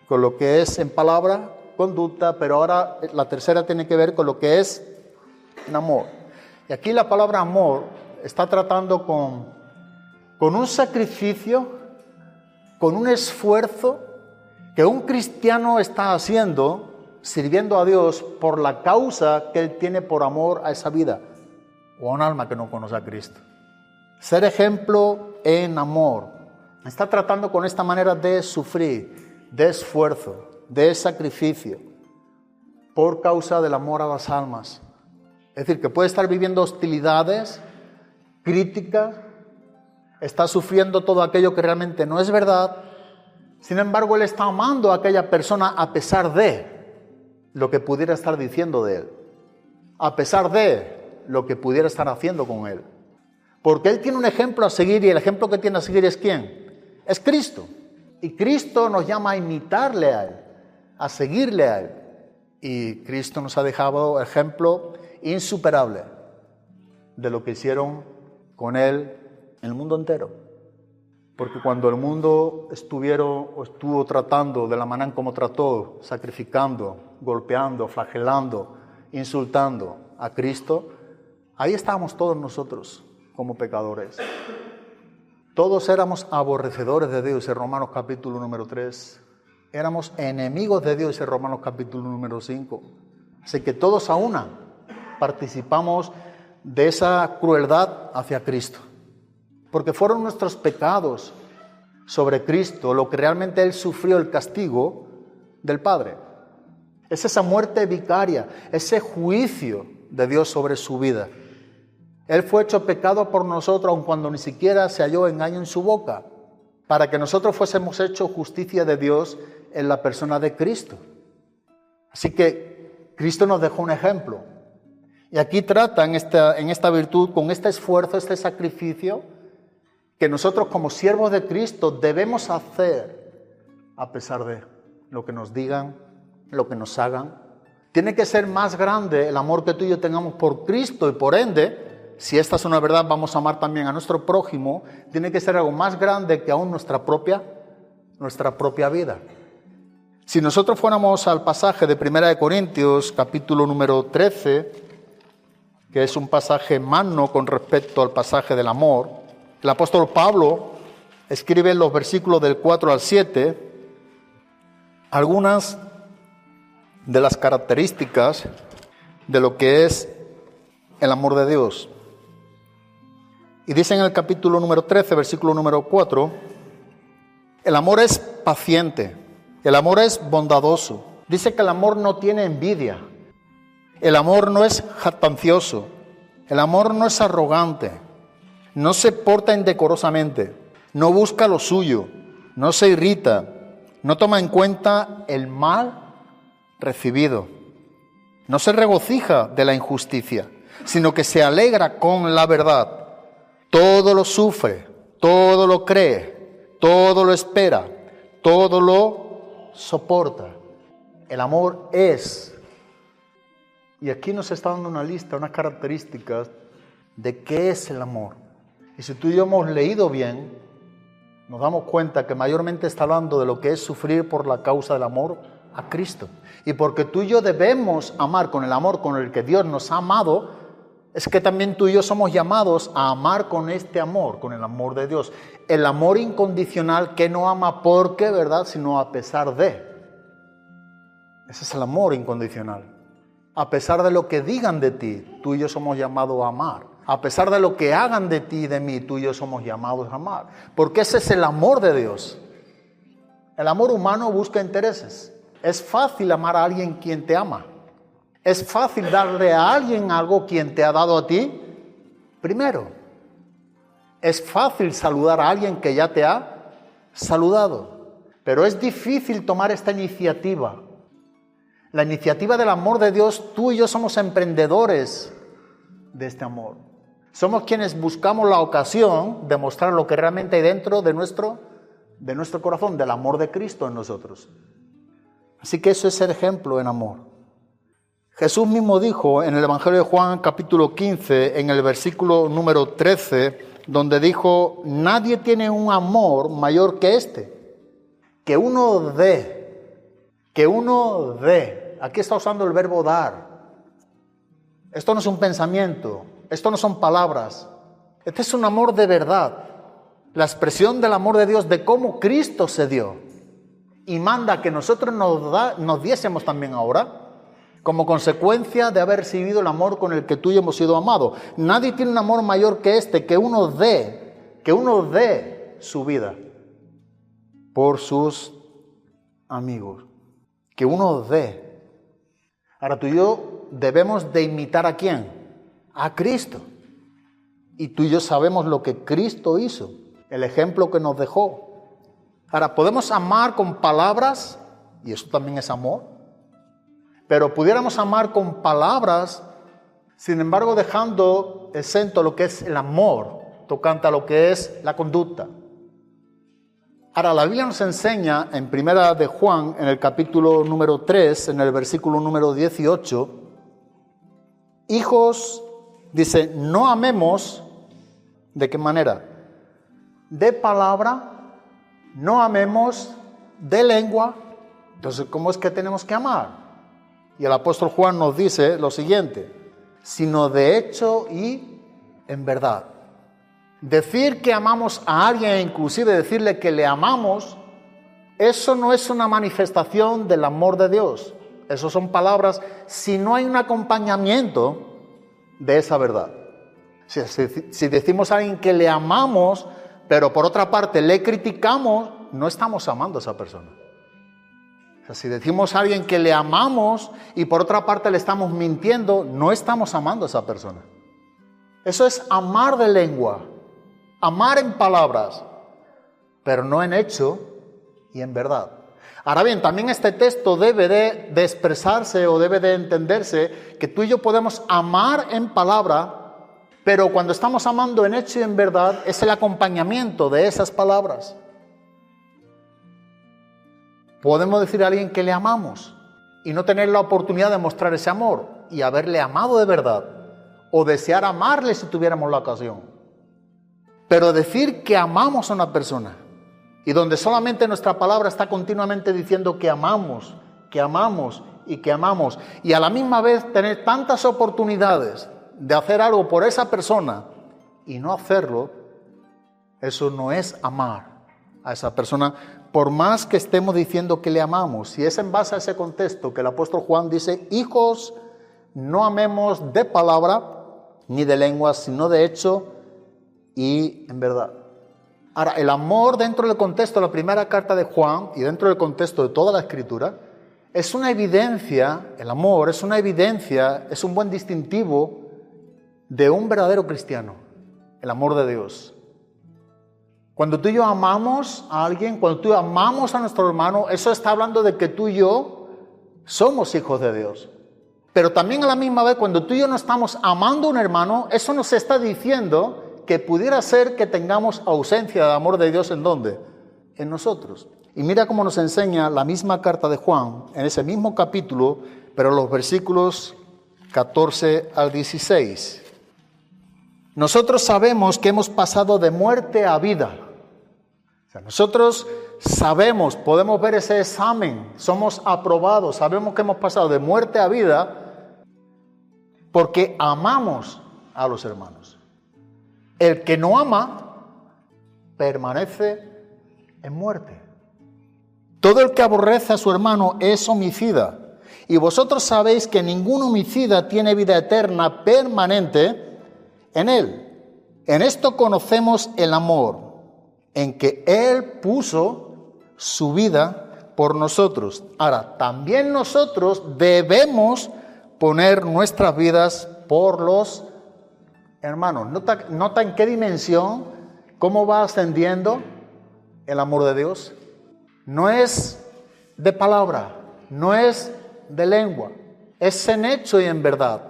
F: con lo que es en palabra, conducta, pero ahora la tercera tiene que ver con lo que es en amor. Y aquí la palabra amor está tratando con un sacrificio, con un esfuerzo que un cristiano está haciendo, sirviendo a Dios por la causa que Él tiene por amor a esa vida o a un alma que no conoce a Cristo. Ser ejemplo en amor. Está tratando con esta manera de sufrir, de esfuerzo, de sacrificio, por causa del amor a las almas. Es decir, que puede estar viviendo hostilidades, críticas, está sufriendo todo aquello que realmente no es verdad. Sin embargo, Él está amando a aquella persona a pesar de lo que pudiera estar diciendo de Él, a pesar de lo que pudiera estar haciendo con Él. Porque Él tiene un ejemplo a seguir, y el ejemplo que tiene a seguir es ¿quién? Es Cristo. Y Cristo nos llama a imitarle a Él, a seguirle a Él. Y Cristo nos ha dejado ejemplo insuperable de lo que hicieron con Él en el mundo entero. Porque cuando el mundo estuvo tratando de la manera en como trató, sacrificando, golpeando, flagelando, insultando a Cristo, ahí estábamos todos nosotros como pecadores. Todos éramos aborrecedores de Dios, en Romanos capítulo número 3. Éramos enemigos de Dios, en Romanos capítulo número 5. Así que todos a una participamos de esa crueldad hacia Cristo. Porque fueron nuestros pecados sobre Cristo lo que realmente Él sufrió el castigo del Padre. Es esa muerte vicaria, ese juicio de Dios sobre su vida. Él fue hecho pecado por nosotros, aun cuando ni siquiera se halló engaño en su boca, para que nosotros fuésemos hechos justicia de Dios en la persona de Cristo. Así que Cristo nos dejó un ejemplo. Y aquí trata en esta virtud, con este esfuerzo, este sacrificio, que nosotros como siervos de Cristo debemos hacer a pesar de lo que nos digan, lo que nos hagan. Tiene que ser más grande el amor que tú y yo tengamos por Cristo y por ende, si esta es una verdad, vamos a amar también a nuestro prójimo. Tiene que ser algo más grande que aún nuestra propia vida. Si nosotros fuéramos al pasaje de 1 Corintios, capítulo número 13, que es un pasaje magno con respecto al pasaje del amor, el apóstol Pablo escribe en los versículos del 4 al 7 algunas de las características de lo que es el amor de Dios. Y dice en el capítulo número 13, versículo número 4, el amor es paciente, el amor es bondadoso. Dice que el amor no tiene envidia, el amor no es jactancioso, el amor no es arrogante, no se porta indecorosamente, no busca lo suyo, no se irrita, no toma en cuenta el mal recibido, no se regocija de la injusticia, sino que se alegra con la verdad. Todo lo sufre, todo lo cree, todo lo espera, todo lo soporta. El amor es, y aquí nos está dando una lista, unas características de qué es el amor. Y si tú y yo hemos leído bien, nos damos cuenta que mayormente está hablando de lo que es sufrir por la causa del amor a Cristo. Y porque tú y yo debemos amar con el amor con el que Dios nos ha amado, es que también tú y yo somos llamados a amar con este amor, con el amor de Dios. El amor incondicional que no ama porque, ¿verdad?, sino a pesar de. Ese es el amor incondicional. A pesar de lo que digan de ti, tú y yo somos llamados a amar. A pesar de lo que hagan de ti y de mí, tú y yo somos llamados a amar. Porque ese es el amor de Dios. El amor humano busca intereses. Es fácil amar a alguien quien te ama. Es fácil darle a alguien algo quien te ha dado a ti primero. Es fácil saludar a alguien que ya te ha saludado. Pero es difícil tomar esta iniciativa. La iniciativa del amor de Dios, tú y yo somos emprendedores de este amor. Somos quienes buscamos la ocasión de mostrar lo que realmente hay dentro de nuestro corazón, del amor de Cristo en nosotros. Así que eso es el ejemplo en amor. Jesús mismo dijo en el Evangelio de Juan, capítulo 15, en el versículo número 13, donde dijo, nadie tiene un amor mayor que este, que uno dé. Aquí está usando el verbo dar. Esto no es un pensamiento, esto no son palabras. Este es un amor de verdad. La expresión del amor de Dios, de cómo Cristo se dio. Y manda que nosotros nos diésemos también ahora, como consecuencia de haber recibido el amor con el que tú y yo hemos sido amados. Nadie tiene un amor mayor que este, que uno dé su vida por sus amigos. Que uno dé. Ahora tú y yo debemos de imitar ¿a quién? A Cristo. Y tú y yo sabemos lo que Cristo hizo, el ejemplo que nos dejó. Ahora, podemos amar con palabras, y eso también es amor, pero pudiéramos amar con palabras, sin embargo dejando exento lo que es el amor, tocante a lo que es la conducta. Ahora, la Biblia nos enseña en Primera de Juan, en el capítulo número 3, en el versículo número 18, hijos, dice, no amemos, ¿de qué manera? De palabra, no amemos de lengua. Entonces, ¿cómo es que tenemos que amar? Y el apóstol Juan nos dice lo siguiente, sino de hecho y en verdad. Decir que amamos a alguien, inclusive decirle que le amamos, eso no es una manifestación del amor de Dios. Eso son palabras si no hay un acompañamiento de esa verdad. Si decimos a alguien que le amamos, pero por otra parte le criticamos, no estamos amando a esa persona. sea, si decimos a alguien que le amamos y por otra parte le estamos mintiendo, no estamos amando a esa persona. Eso es amar de lengua, amar en palabras, pero no en hecho y en verdad. Ahora bien, también este texto debe de expresarse o debe de entenderse que tú y yo podemos amar en palabra, pero cuando estamos amando en hecho y en verdad es el acompañamiento de esas palabras. Podemos decir a alguien que le amamos y no tener la oportunidad de mostrar ese amor y haberle amado de verdad o desear amarle si tuviéramos la ocasión. Pero decir que amamos a una persona y donde solamente nuestra palabra está continuamente diciendo que amamos y que amamos, y a la misma vez tener tantas oportunidades de hacer algo por esa persona y no hacerlo, eso no es amar a esa persona, por más que estemos diciendo que le amamos. Si es en base a ese contexto que el apóstol Juan dice: hijos, no amemos de palabra ni de lengua, sino de hecho y en verdad. Ahora, el amor dentro del contexto de la primera carta de Juan y dentro del contexto de toda la Escritura es una evidencia, el amor es una evidencia, es un buen distintivo de un verdadero cristiano, el amor de Dios. Cuando tú y yo amamos a alguien, cuando tú y yo amamos a nuestro hermano, eso está hablando de que tú y yo somos hijos de Dios. Pero también a la misma vez, cuando tú y yo no estamos amando a un hermano, eso nos está diciendo que pudiera ser que tengamos ausencia de amor de Dios. ¿En dónde? En nosotros. Y mira cómo nos enseña la misma carta de Juan, en ese mismo capítulo, pero los versículos 14 al 16. Nosotros sabemos que hemos pasado de muerte a vida. O sea, nosotros sabemos, podemos ver ese examen, somos aprobados, sabemos que hemos pasado de muerte a vida porque amamos a los hermanos. El que no ama permanece en muerte. Todo el que aborrece a su hermano es homicida. Y vosotros sabéis que ningún homicida tiene vida eterna permanente en él. En esto conocemos el amor, en que Él puso su vida por nosotros. Ahora, también nosotros debemos poner nuestras vidas por los hermanos. Nota en qué dimensión, cómo va ascendiendo el amor de Dios. No es de palabra, no es de lengua, es en hecho y en verdad.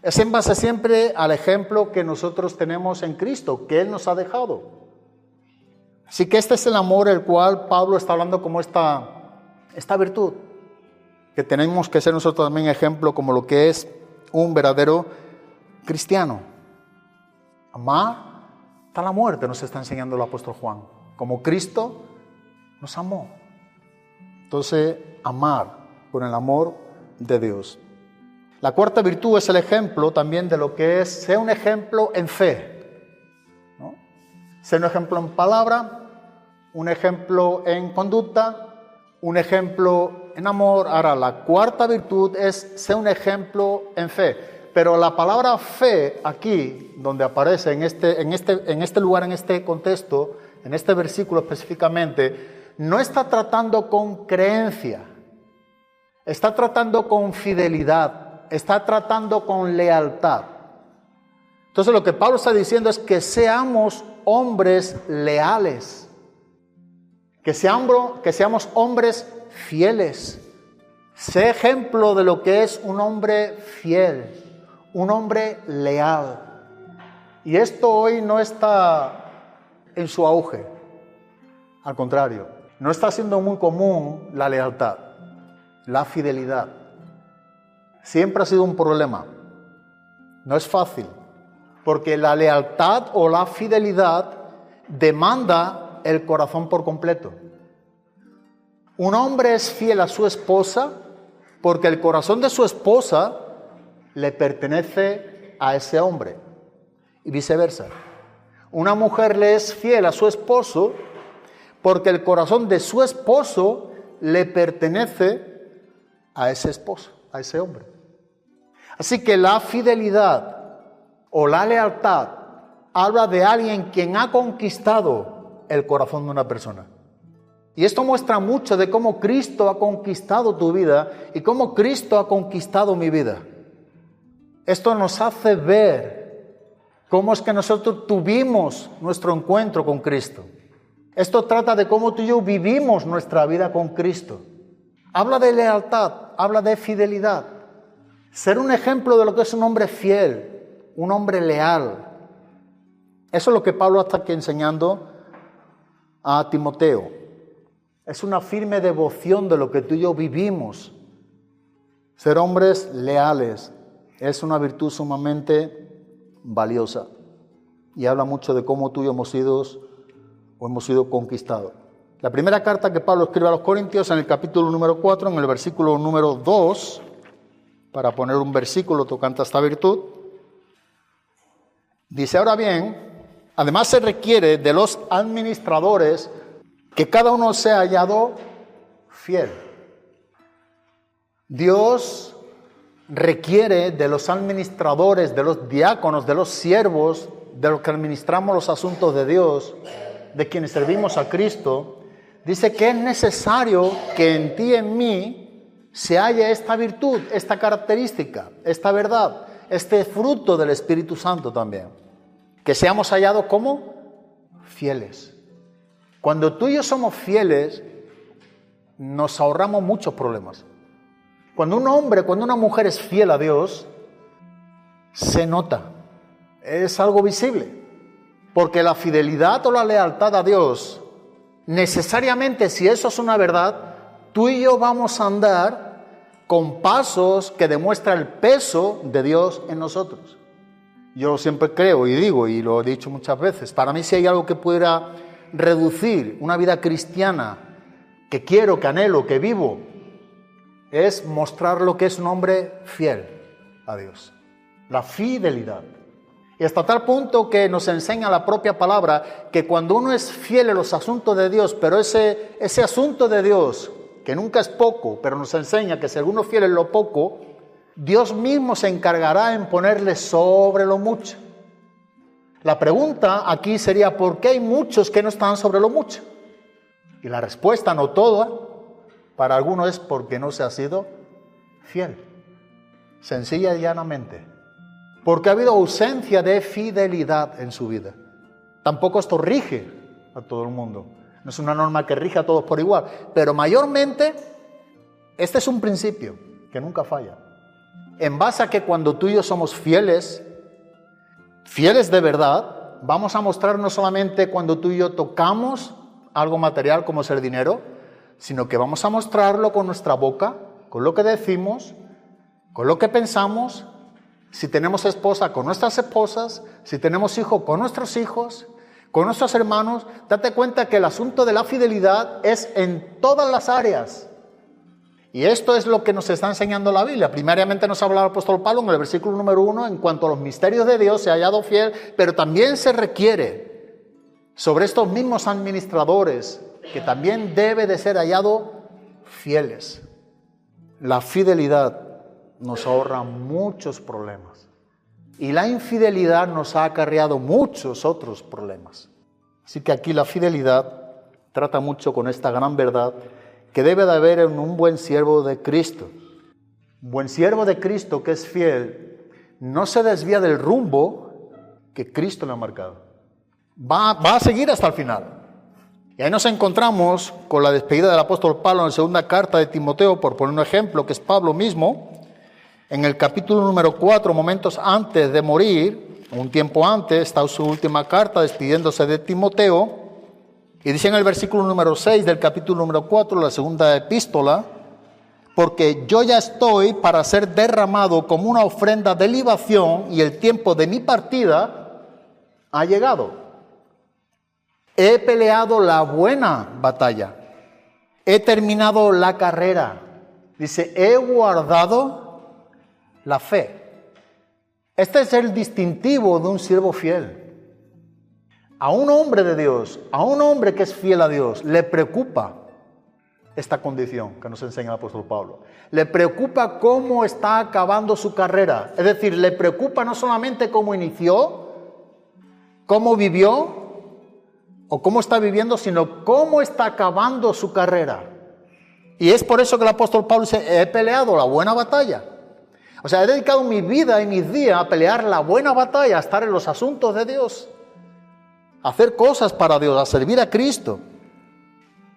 F: Es en base siempre al ejemplo que nosotros tenemos en Cristo, que Él nos ha dejado. Así que este es el amor el cual Pablo está hablando como esta virtud, que tenemos que ser nosotros también ejemplo como lo que es un verdadero cristiano. Amar hasta la muerte nos está enseñando el apóstol Juan, como Cristo nos amó. Entonces, amar con el amor de Dios. La cuarta virtud es el ejemplo también de lo que es ser un ejemplo en fe, ¿no? Ser un ejemplo en palabra, un ejemplo en conducta, un ejemplo en amor. Ahora, la cuarta virtud es ser un ejemplo en fe. Pero la palabra fe aquí, donde aparece en este lugar, en este contexto, en este versículo específicamente, no está tratando con creencia, está tratando con fidelidad, está tratando con lealtad. Entonces lo que Pablo está diciendo es que seamos hombres leales, que seamos hombres fieles. Sé ejemplo de lo que es un hombre fiel, un hombre leal. Y esto hoy no está en su auge. Al contrario, no está siendo muy común la lealtad, la fidelidad. Siempre ha sido un problema. No es fácil, porque la lealtad o la fidelidad demanda el corazón por completo. Un hombre es fiel a su esposa porque el corazón de su esposa le pertenece a ese hombre y viceversa. Una mujer le es fiel a su esposo porque el corazón de su esposo le pertenece a ese esposo, a ese hombre. Así que la fidelidad o la lealtad habla de alguien quien ha conquistado el corazón de una persona. Y esto muestra mucho de cómo Cristo ha conquistado tu vida y cómo Cristo ha conquistado mi vida. Esto nos hace ver cómo es que nosotros tuvimos nuestro encuentro con Cristo. Esto trata de cómo tú y yo vivimos nuestra vida con Cristo. Habla de lealtad, habla de fidelidad. Ser un ejemplo de lo que es un hombre fiel, un hombre leal. Eso es lo que Pablo está aquí enseñando a Timoteo. Es una firme devoción de lo que tú y yo vivimos. Ser hombres leales es una virtud sumamente valiosa. Y habla mucho de cómo tú y yo hemos sido conquistados. La primera carta que Pablo escribe a los Corintios, en el capítulo número 4, en el versículo número 2, para poner un versículo tocante a esta virtud, dice: ahora bien, además se requiere de los administradores que cada uno sea hallado fiel. Dios requiere de los administradores, de los diáconos, de los siervos, de los que administramos los asuntos de Dios, de quienes servimos a Cristo. Dice que es necesario que en ti y en mí se halle esta virtud, esta característica, esta verdad, este fruto del Espíritu Santo también. Que seamos hallados como fieles. Cuando tú y yo somos fieles, nos ahorramos muchos problemas. Cuando un hombre, cuando una mujer es fiel a Dios, se nota, es algo visible. Porque la fidelidad o la lealtad a Dios, necesariamente, si eso es una verdad, tú y yo vamos a andar con pasos que demuestran el peso de Dios en nosotros. Yo siempre creo y digo, y lo he dicho muchas veces, para mí si hay algo que pudiera reducir una vida cristiana que quiero, que anhelo, que vivo, es mostrar lo que es un hombre fiel a Dios. La fidelidad. Y hasta tal punto que nos enseña la propia palabra que cuando uno es fiel en los asuntos de Dios, pero ese asunto de Dios, que nunca es poco, pero nos enseña que si alguno es fiel en lo poco, Dios mismo se encargará en ponerle sobre lo mucho. La pregunta aquí sería: ¿por qué hay muchos que no están sobre lo mucho? Y la respuesta, no toda, para algunos es porque no se ha sido fiel. Sencilla y llanamente. Porque ha habido ausencia de fidelidad en su vida. Tampoco esto rige a todo el mundo. No es una norma que rige a todos por igual. Pero mayormente, este es un principio que nunca falla. En base a que cuando tú y yo somos fieles de verdad, vamos a mostrar no solamente cuando tú y yo tocamos algo material como es el dinero, sino que vamos a mostrarlo con nuestra boca, con lo que decimos, con lo que pensamos. Si tenemos esposa, con nuestras esposas; si tenemos hijos, con nuestros hijos, con nuestros hermanos. Date cuenta que el asunto de la fidelidad es en todas las áreas. Y esto es lo que nos está enseñando la Biblia. Primariamente nos habla el apóstol Pablo en el versículo número 1 en cuanto a los misterios de Dios, se ha hallado fiel, pero también se requiere sobre estos mismos administradores que también debe de ser hallado fieles. La fidelidad nos ahorra muchos problemas y la infidelidad nos ha acarreado muchos otros problemas. Así que aquí la fidelidad trata mucho con esta gran verdad que debe de haber en un buen siervo de Cristo. Un buen siervo de Cristo que es fiel no se desvía del rumbo que Cristo le ha marcado. Va a seguir hasta el final. Y ahí nos encontramos con la despedida del apóstol Pablo en la segunda carta de Timoteo, por poner un ejemplo, que es Pablo mismo. En el capítulo número 4, momentos antes de morir, un tiempo antes, está su última carta despidiéndose de Timoteo. Y dice en el versículo número 6 del capítulo número 4, la segunda epístola: porque yo ya estoy para ser derramado como una ofrenda de libación y el tiempo de mi partida ha llegado. He peleado la buena batalla, he terminado la carrera. Dice, he guardado la fe. Este es el distintivo de un siervo fiel. A un hombre de Dios, a un hombre que es fiel a Dios, le preocupa esta condición que nos enseña el apóstol Pablo. Le preocupa cómo está acabando su carrera. Es decir, le preocupa no solamente cómo inició, cómo vivió, o cómo está viviendo, sino cómo está acabando su carrera. Y es por eso que el apóstol Pablo dice, he peleado la buena batalla. O sea, he dedicado mi vida y mis días a pelear la buena batalla, a estar en los asuntos de Dios, a hacer cosas para Dios, a servir a Cristo.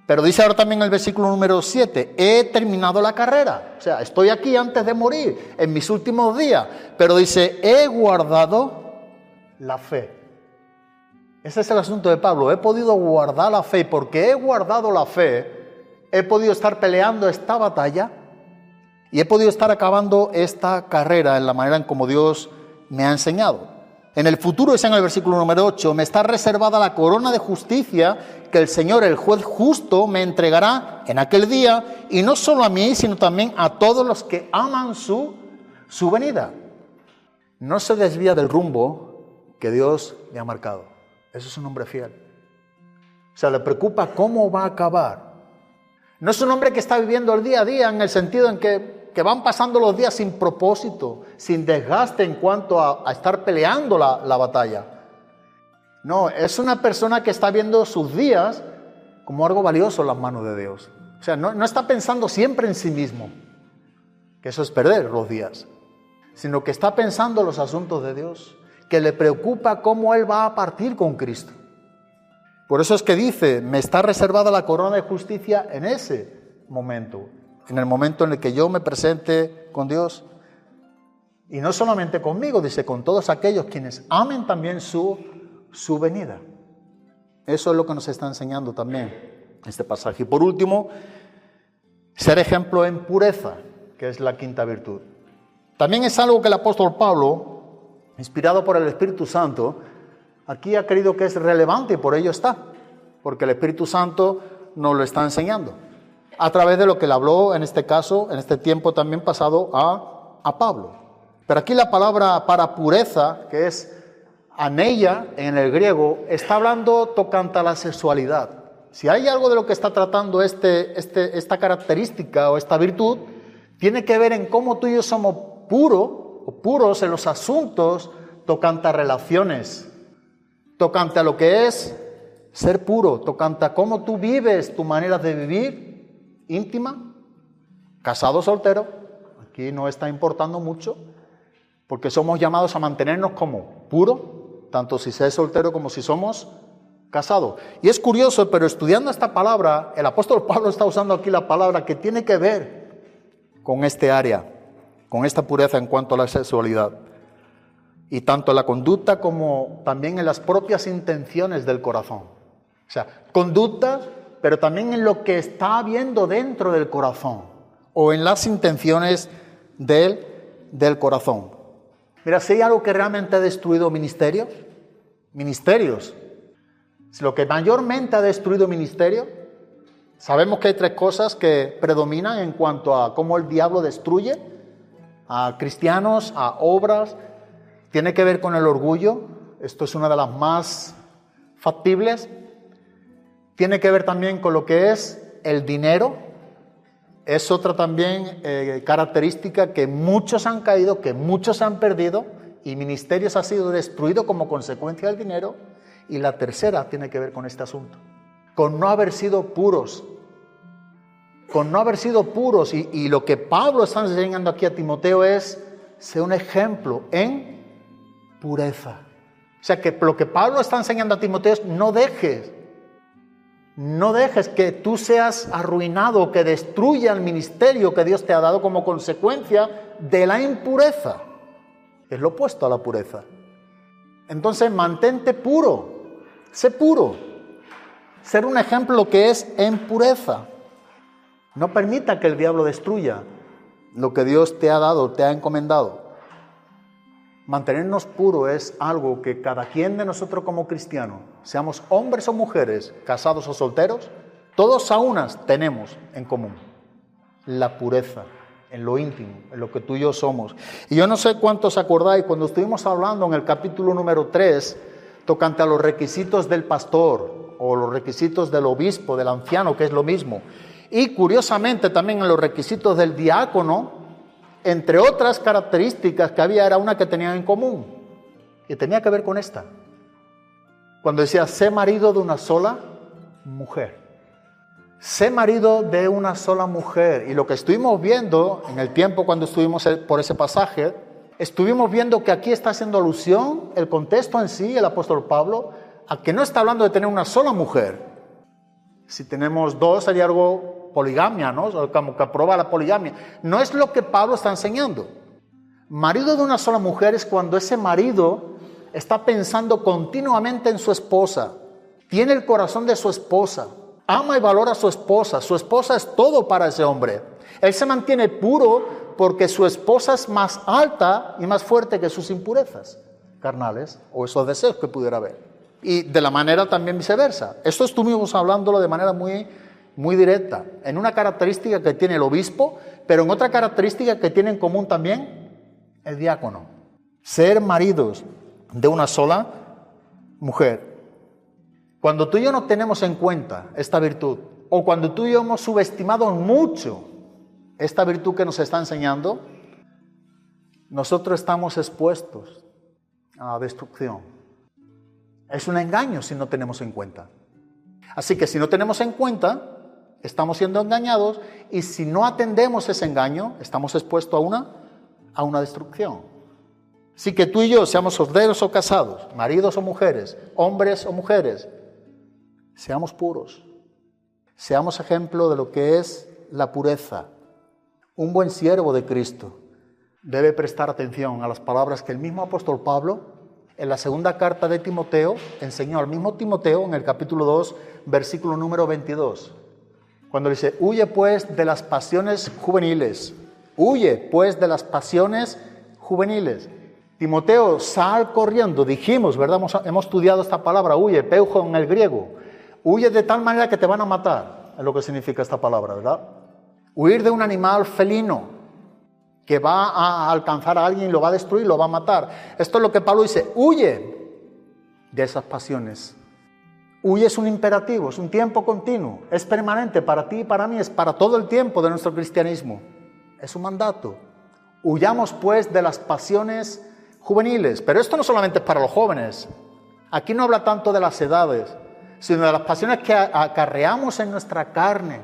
F: Pero dice ahora también en el versículo número 7, he terminado la carrera. O sea, estoy aquí antes de morir, en mis últimos días. Pero dice, he guardado la fe. Ese es el asunto de Pablo. He podido guardar la fe. Porque he guardado la fe, he podido estar peleando esta batalla y he podido estar acabando esta carrera en la manera en como Dios me ha enseñado. En el futuro, dice en el versículo número 8, me está reservada la corona de justicia que el Señor, el juez justo, me entregará en aquel día, y no solo a mí, sino también a todos los que aman su venida. No se desvía del rumbo que Dios le ha marcado. Eso es un hombre fiel. O sea, le preocupa cómo va a acabar. No es un hombre que está viviendo el día a día en el sentido en que van pasando los días sin propósito, sin desgaste en cuanto a estar peleando la batalla. No, es una persona que está viendo sus días como algo valioso en las manos de Dios. O sea, no está pensando siempre en sí mismo, que eso es perder los días, sino que está pensando en los asuntos de Dios, que le preocupa cómo él va a partir con Cristo. Por eso es que dice, me está reservada la corona de justicia en ese momento, en el momento en el que yo me presente con Dios. Y no solamente conmigo, dice, con todos aquellos quienes amen también su venida. Eso es lo que nos está enseñando también este pasaje. Y por último, ser ejemplo en pureza, que es la quinta virtud. También es algo que el apóstol Pablo, inspirado por el Espíritu Santo, aquí ha creído que es relevante y por ello está, porque el Espíritu Santo nos lo está enseñando, a través de lo que le habló en este caso, en este tiempo también pasado a Pablo. Pero aquí la palabra para pureza, que es aneia en el griego, está hablando tocante a la sexualidad. Si hay algo de lo que está tratando esta característica o esta virtud, tiene que ver en cómo tú y yo somos puros en los asuntos tocante a relaciones, tocante a lo que es ser puro, tocante a cómo tú vives tu manera de vivir íntima, casado o soltero. Aquí no está importando mucho, porque somos llamados a mantenernos como puro, tanto si se es soltero como si somos casados. Y es curioso, pero estudiando esta palabra, el apóstol Pablo está usando aquí la palabra que tiene que ver con este área, con esta pureza en cuanto a la sexualidad. Y tanto en la conducta como también en las propias intenciones del corazón. O sea, conducta, pero también en lo que está habiendo dentro del corazón o en las intenciones del corazón. Mira, si hay algo que realmente ha destruido ministerios, si lo que mayormente ha destruido ministerios, sabemos que hay tres cosas que predominan en cuanto a cómo el diablo destruye a cristianos, a obras. Tiene que ver con el orgullo, esto es una de las más factibles. Tiene que ver también con lo que es el dinero, es otra también característica que muchos han caído, que muchos han perdido y ministerios han sido destruidos como consecuencia del dinero. Y la tercera tiene que ver con este asunto, con no haber sido puros, y lo que Pablo está enseñando aquí a Timoteo es ser un ejemplo en pureza. O sea que lo que Pablo está enseñando a Timoteo es no dejes que tú seas arruinado, que destruya el ministerio que Dios te ha dado como consecuencia de la impureza. Es lo opuesto a la pureza. Entonces mantente puro, sé puro, ser un ejemplo lo que es en pureza. No permita que el diablo destruya lo que Dios te ha dado, te ha encomendado. Mantenernos puros es algo que cada quien de nosotros como cristianos, seamos hombres o mujeres, casados o solteros, todos a unas tenemos en común la pureza en lo íntimo, en lo que tú y yo somos. Y yo no sé cuántos acordáis cuando estuvimos hablando en el capítulo número 3 tocante a los requisitos del pastor o los requisitos del obispo, del anciano, que es lo mismo. Y curiosamente también en los requisitos del diácono, entre otras características que había, era una que tenían en común, que tenía que ver con esta. cuando decía, sé marido de una sola mujer. Sé marido de una sola mujer. Y lo que estuvimos viendo en el tiempo cuando estuvimos por ese pasaje, estuvimos viendo que aquí está haciendo alusión, el contexto en sí, el apóstol Pablo, a que no está hablando de tener una sola mujer. Si tenemos dos sería algo poligamia, ¿no? Como que aprueba la poligamia. No es lo que Pablo está enseñando. Marido de una sola mujer es cuando ese marido está pensando continuamente en su esposa, tiene el corazón de su esposa, ama y valora a su esposa es todo para ese hombre. Él se mantiene puro porque su esposa es más alta y más fuerte que sus impurezas carnales o esos deseos que pudiera haber. Y de la manera también viceversa. Esto estuvimos hablándolo de manera muy directa, en una característica que tiene el obispo, pero en otra característica que tiene en común también el diácono. Ser maridos de una sola mujer. Cuando tú y yo no tenemos en cuenta esta virtud, o cuando tú y yo hemos subestimado mucho esta virtud que nos está enseñando, nosotros estamos expuestos a la destrucción. Es un engaño si no tenemos en cuenta. Así que si no tenemos en cuenta, estamos siendo engañados, y si no atendemos ese engaño, estamos expuestos a una destrucción. Así que tú y yo, seamos solteros o casados, maridos o mujeres, hombres o mujeres, seamos puros. Seamos ejemplo de lo que es la pureza. Un buen siervo de Cristo debe prestar atención a las palabras que el mismo apóstol Pablo, en la segunda carta de Timoteo, enseñó al mismo Timoteo en el capítulo 2, versículo número 22. Cuando dice, huye pues de las pasiones juveniles. Huye pues de las pasiones juveniles. Timoteo, sal corriendo. Dijimos, ¿verdad? Hemos estudiado esta palabra, huye, peujo en el griego. Huye de tal manera que te van a matar. Es lo que significa esta palabra, ¿verdad? Huir de un animal felino que va a alcanzar a alguien, lo va a destruir, lo va a matar. Esto es lo que Pablo dice, huye de esas pasiones. Huye es un imperativo, es un tiempo continuo, es permanente para ti y para mí, es para todo el tiempo de nuestro cristianismo. Es un mandato. Huyamos pues de las pasiones juveniles. Pero esto no solamente es para los jóvenes. Aquí no habla tanto de las edades, sino de las pasiones que acarreamos en nuestra carne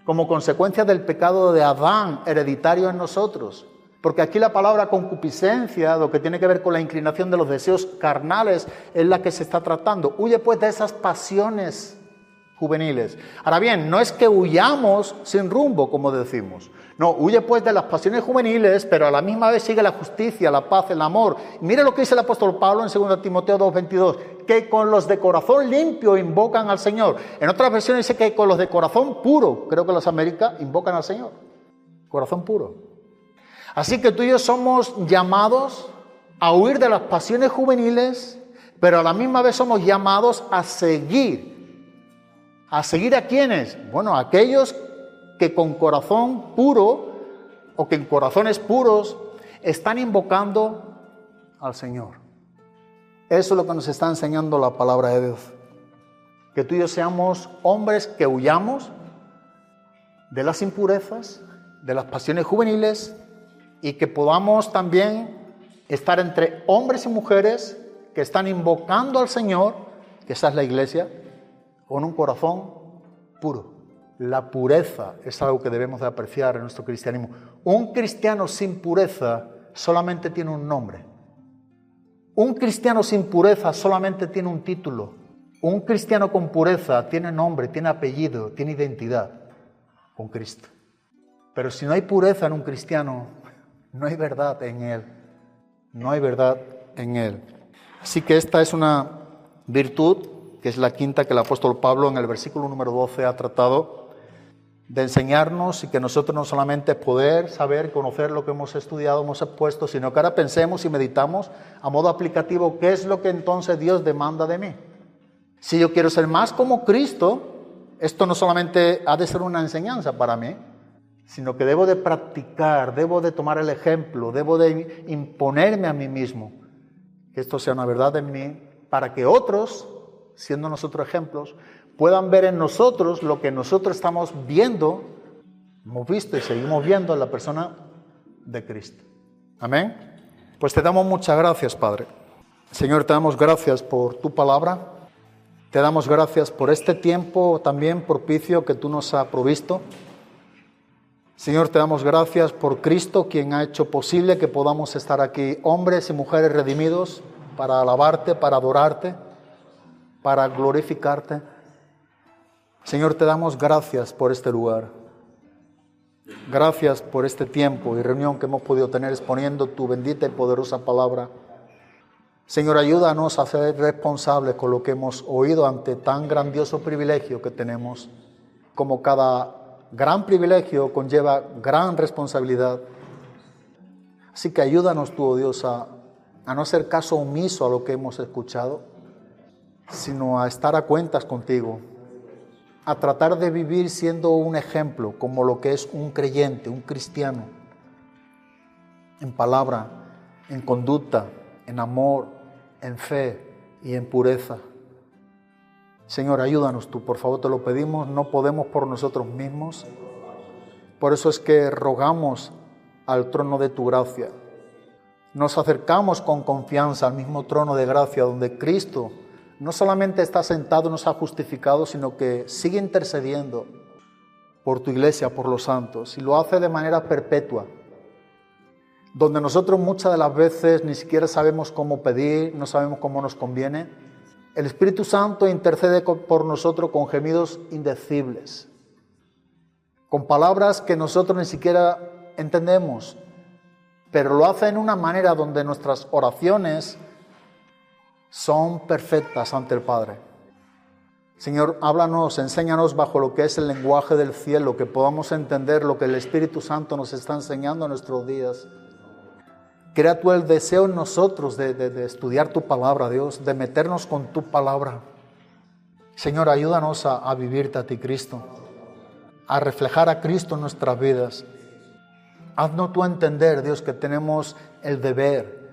F: como consecuencia del pecado de Adán hereditario en nosotros. Porque aquí la palabra concupiscencia, lo que tiene que ver con la inclinación de los deseos carnales, es la que se está tratando. Huye pues de esas pasiones juveniles. Ahora bien, no es que huyamos sin rumbo, como decimos. No, huye pues de las pasiones juveniles, pero a la misma vez sigue la justicia, la paz, el amor. Mire lo que dice el apóstol Pablo en 2 Timoteo 2:22, que con los de corazón limpio invocan al Señor. En otras versiones dice que con los de corazón puro, creo que las Américas, invocan al Señor. Corazón puro. Así que tú y yo somos llamados a huir de las pasiones juveniles, pero a la misma vez somos llamados a seguir. ¿A seguir a quiénes? Bueno, a aquellos que con corazón puro o que en corazones puros están invocando al Señor. Eso es lo que nos está enseñando la palabra de Dios. Que tú y yo seamos hombres que huyamos de las impurezas, de las pasiones juveniles, y que podamos también estar entre hombres y mujeres que están invocando al Señor, que esa es la iglesia, con un corazón puro. La pureza es algo que debemos de apreciar en nuestro cristianismo. Un cristiano sin pureza solamente tiene un nombre. Un cristiano sin pureza solamente tiene un título. Un cristiano con pureza tiene nombre, tiene apellido, tiene identidad con Cristo. Pero si no hay pureza en un cristiano, no hay verdad en él. No hay verdad en él. Así que esta es una virtud, que es la quinta que el apóstol Pablo en el versículo número 12 ha tratado de enseñarnos, y que nosotros no solamente poder saber, conocer lo que hemos estudiado, hemos expuesto, sino que ahora pensemos y meditamos a modo aplicativo qué es lo que entonces Dios demanda de mí. Si yo quiero ser más como Cristo, esto no solamente ha de ser una enseñanza para mí, sino que debo de practicar, debo de tomar el ejemplo, debo de imponerme a mí mismo, que esto sea una verdad en mí, para que otros, siendo nosotros ejemplos, puedan ver en nosotros lo que nosotros estamos viendo, hemos visto y seguimos viendo en la persona de Cristo. Amén. Pues te damos muchas gracias, Padre. Señor, te damos gracias por tu palabra. Te damos gracias por este tiempo también propicio que tú nos has provisto. Señor, te damos gracias por Cristo, quien ha hecho posible que podamos estar aquí, hombres y mujeres redimidos, para alabarte, para adorarte, para glorificarte. Señor, te damos gracias por este lugar. Gracias por este tiempo y reunión que hemos podido tener exponiendo tu bendita y poderosa palabra. Señor, ayúdanos a ser responsables con lo que hemos oído ante tan grandioso privilegio que tenemos. Como cada gran privilegio conlleva gran responsabilidad. Así que ayúdanos tú, oh Dios, a no hacer caso omiso a lo que hemos escuchado, sino a estar a cuentas contigo, a tratar de vivir siendo un ejemplo como lo que es un creyente, un cristiano, en palabra, en conducta, en amor, en fe y en pureza. Señor, ayúdanos tú, por favor, te lo pedimos, no podemos por nosotros mismos. Por eso es que rogamos al trono de tu gracia. Nos acercamos con confianza al mismo trono de gracia donde Cristo no solamente está sentado y nos ha justificado, sino que sigue intercediendo por tu iglesia, por los santos, y lo hace de manera perpetua, donde nosotros muchas de las veces ni siquiera sabemos cómo pedir, no sabemos cómo nos conviene. El Espíritu Santo intercede por nosotros con gemidos indecibles, con palabras que nosotros ni siquiera entendemos, pero lo hace en una manera donde nuestras oraciones son perfectas ante el Padre. Señor, háblanos, enséñanos bajo lo que es el lenguaje del cielo, que podamos entender lo que el Espíritu Santo nos está enseñando en nuestros días. Crea tú el deseo en nosotros de estudiar tu palabra, Dios, de meternos con tu palabra. Señor, ayúdanos a vivirte a ti, Cristo, a reflejar a Cristo en nuestras vidas. Haznos tú entender, Dios, que tenemos el deber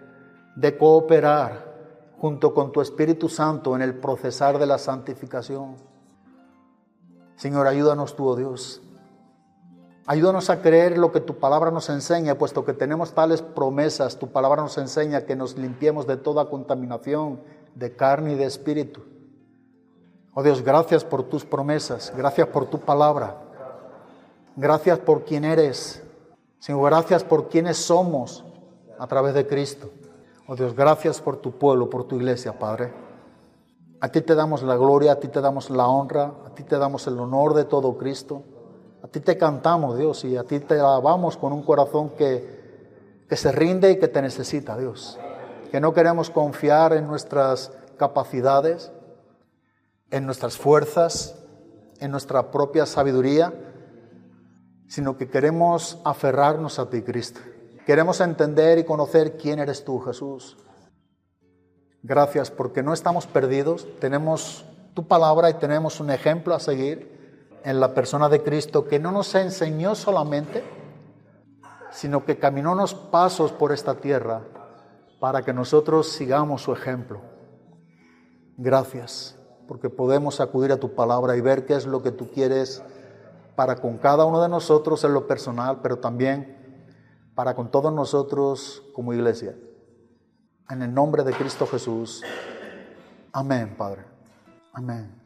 F: de cooperar junto con tu Espíritu Santo en el procesar de la santificación. Señor, ayúdanos tú, oh Dios. Ayúdanos a creer lo que tu palabra nos enseña, puesto que tenemos tales promesas. Tu palabra nos enseña que nos limpiemos de toda contaminación de carne y de espíritu. Oh Dios, gracias por tus promesas, gracias por tu palabra, gracias por quien eres. Señor, gracias por quienes somos a través de Cristo. Oh Dios, gracias por tu pueblo, por tu iglesia, Padre. A ti te damos la gloria, a ti te damos la honra, a ti te damos el honor de todo, Cristo. A ti te cantamos, Dios, y a ti te alabamos con un corazón que se rinde y que te necesita, Dios. Que no queremos confiar en nuestras capacidades, en nuestras fuerzas, en nuestra propia sabiduría, sino que queremos aferrarnos a ti, Cristo. Queremos entender y conocer quién eres tú, Jesús. Gracias porque no estamos perdidos, tenemos tu palabra y tenemos un ejemplo a seguir en la persona de Cristo, que no nos enseñó solamente, sino que caminó unos pasos por esta tierra para que nosotros sigamos su ejemplo. Gracias porque podemos acudir a tu palabra y ver qué es lo que tú quieres para con cada uno de nosotros en lo personal, pero también para con todos nosotros como iglesia. En el nombre de Cristo Jesús. Amén, Padre. Amén.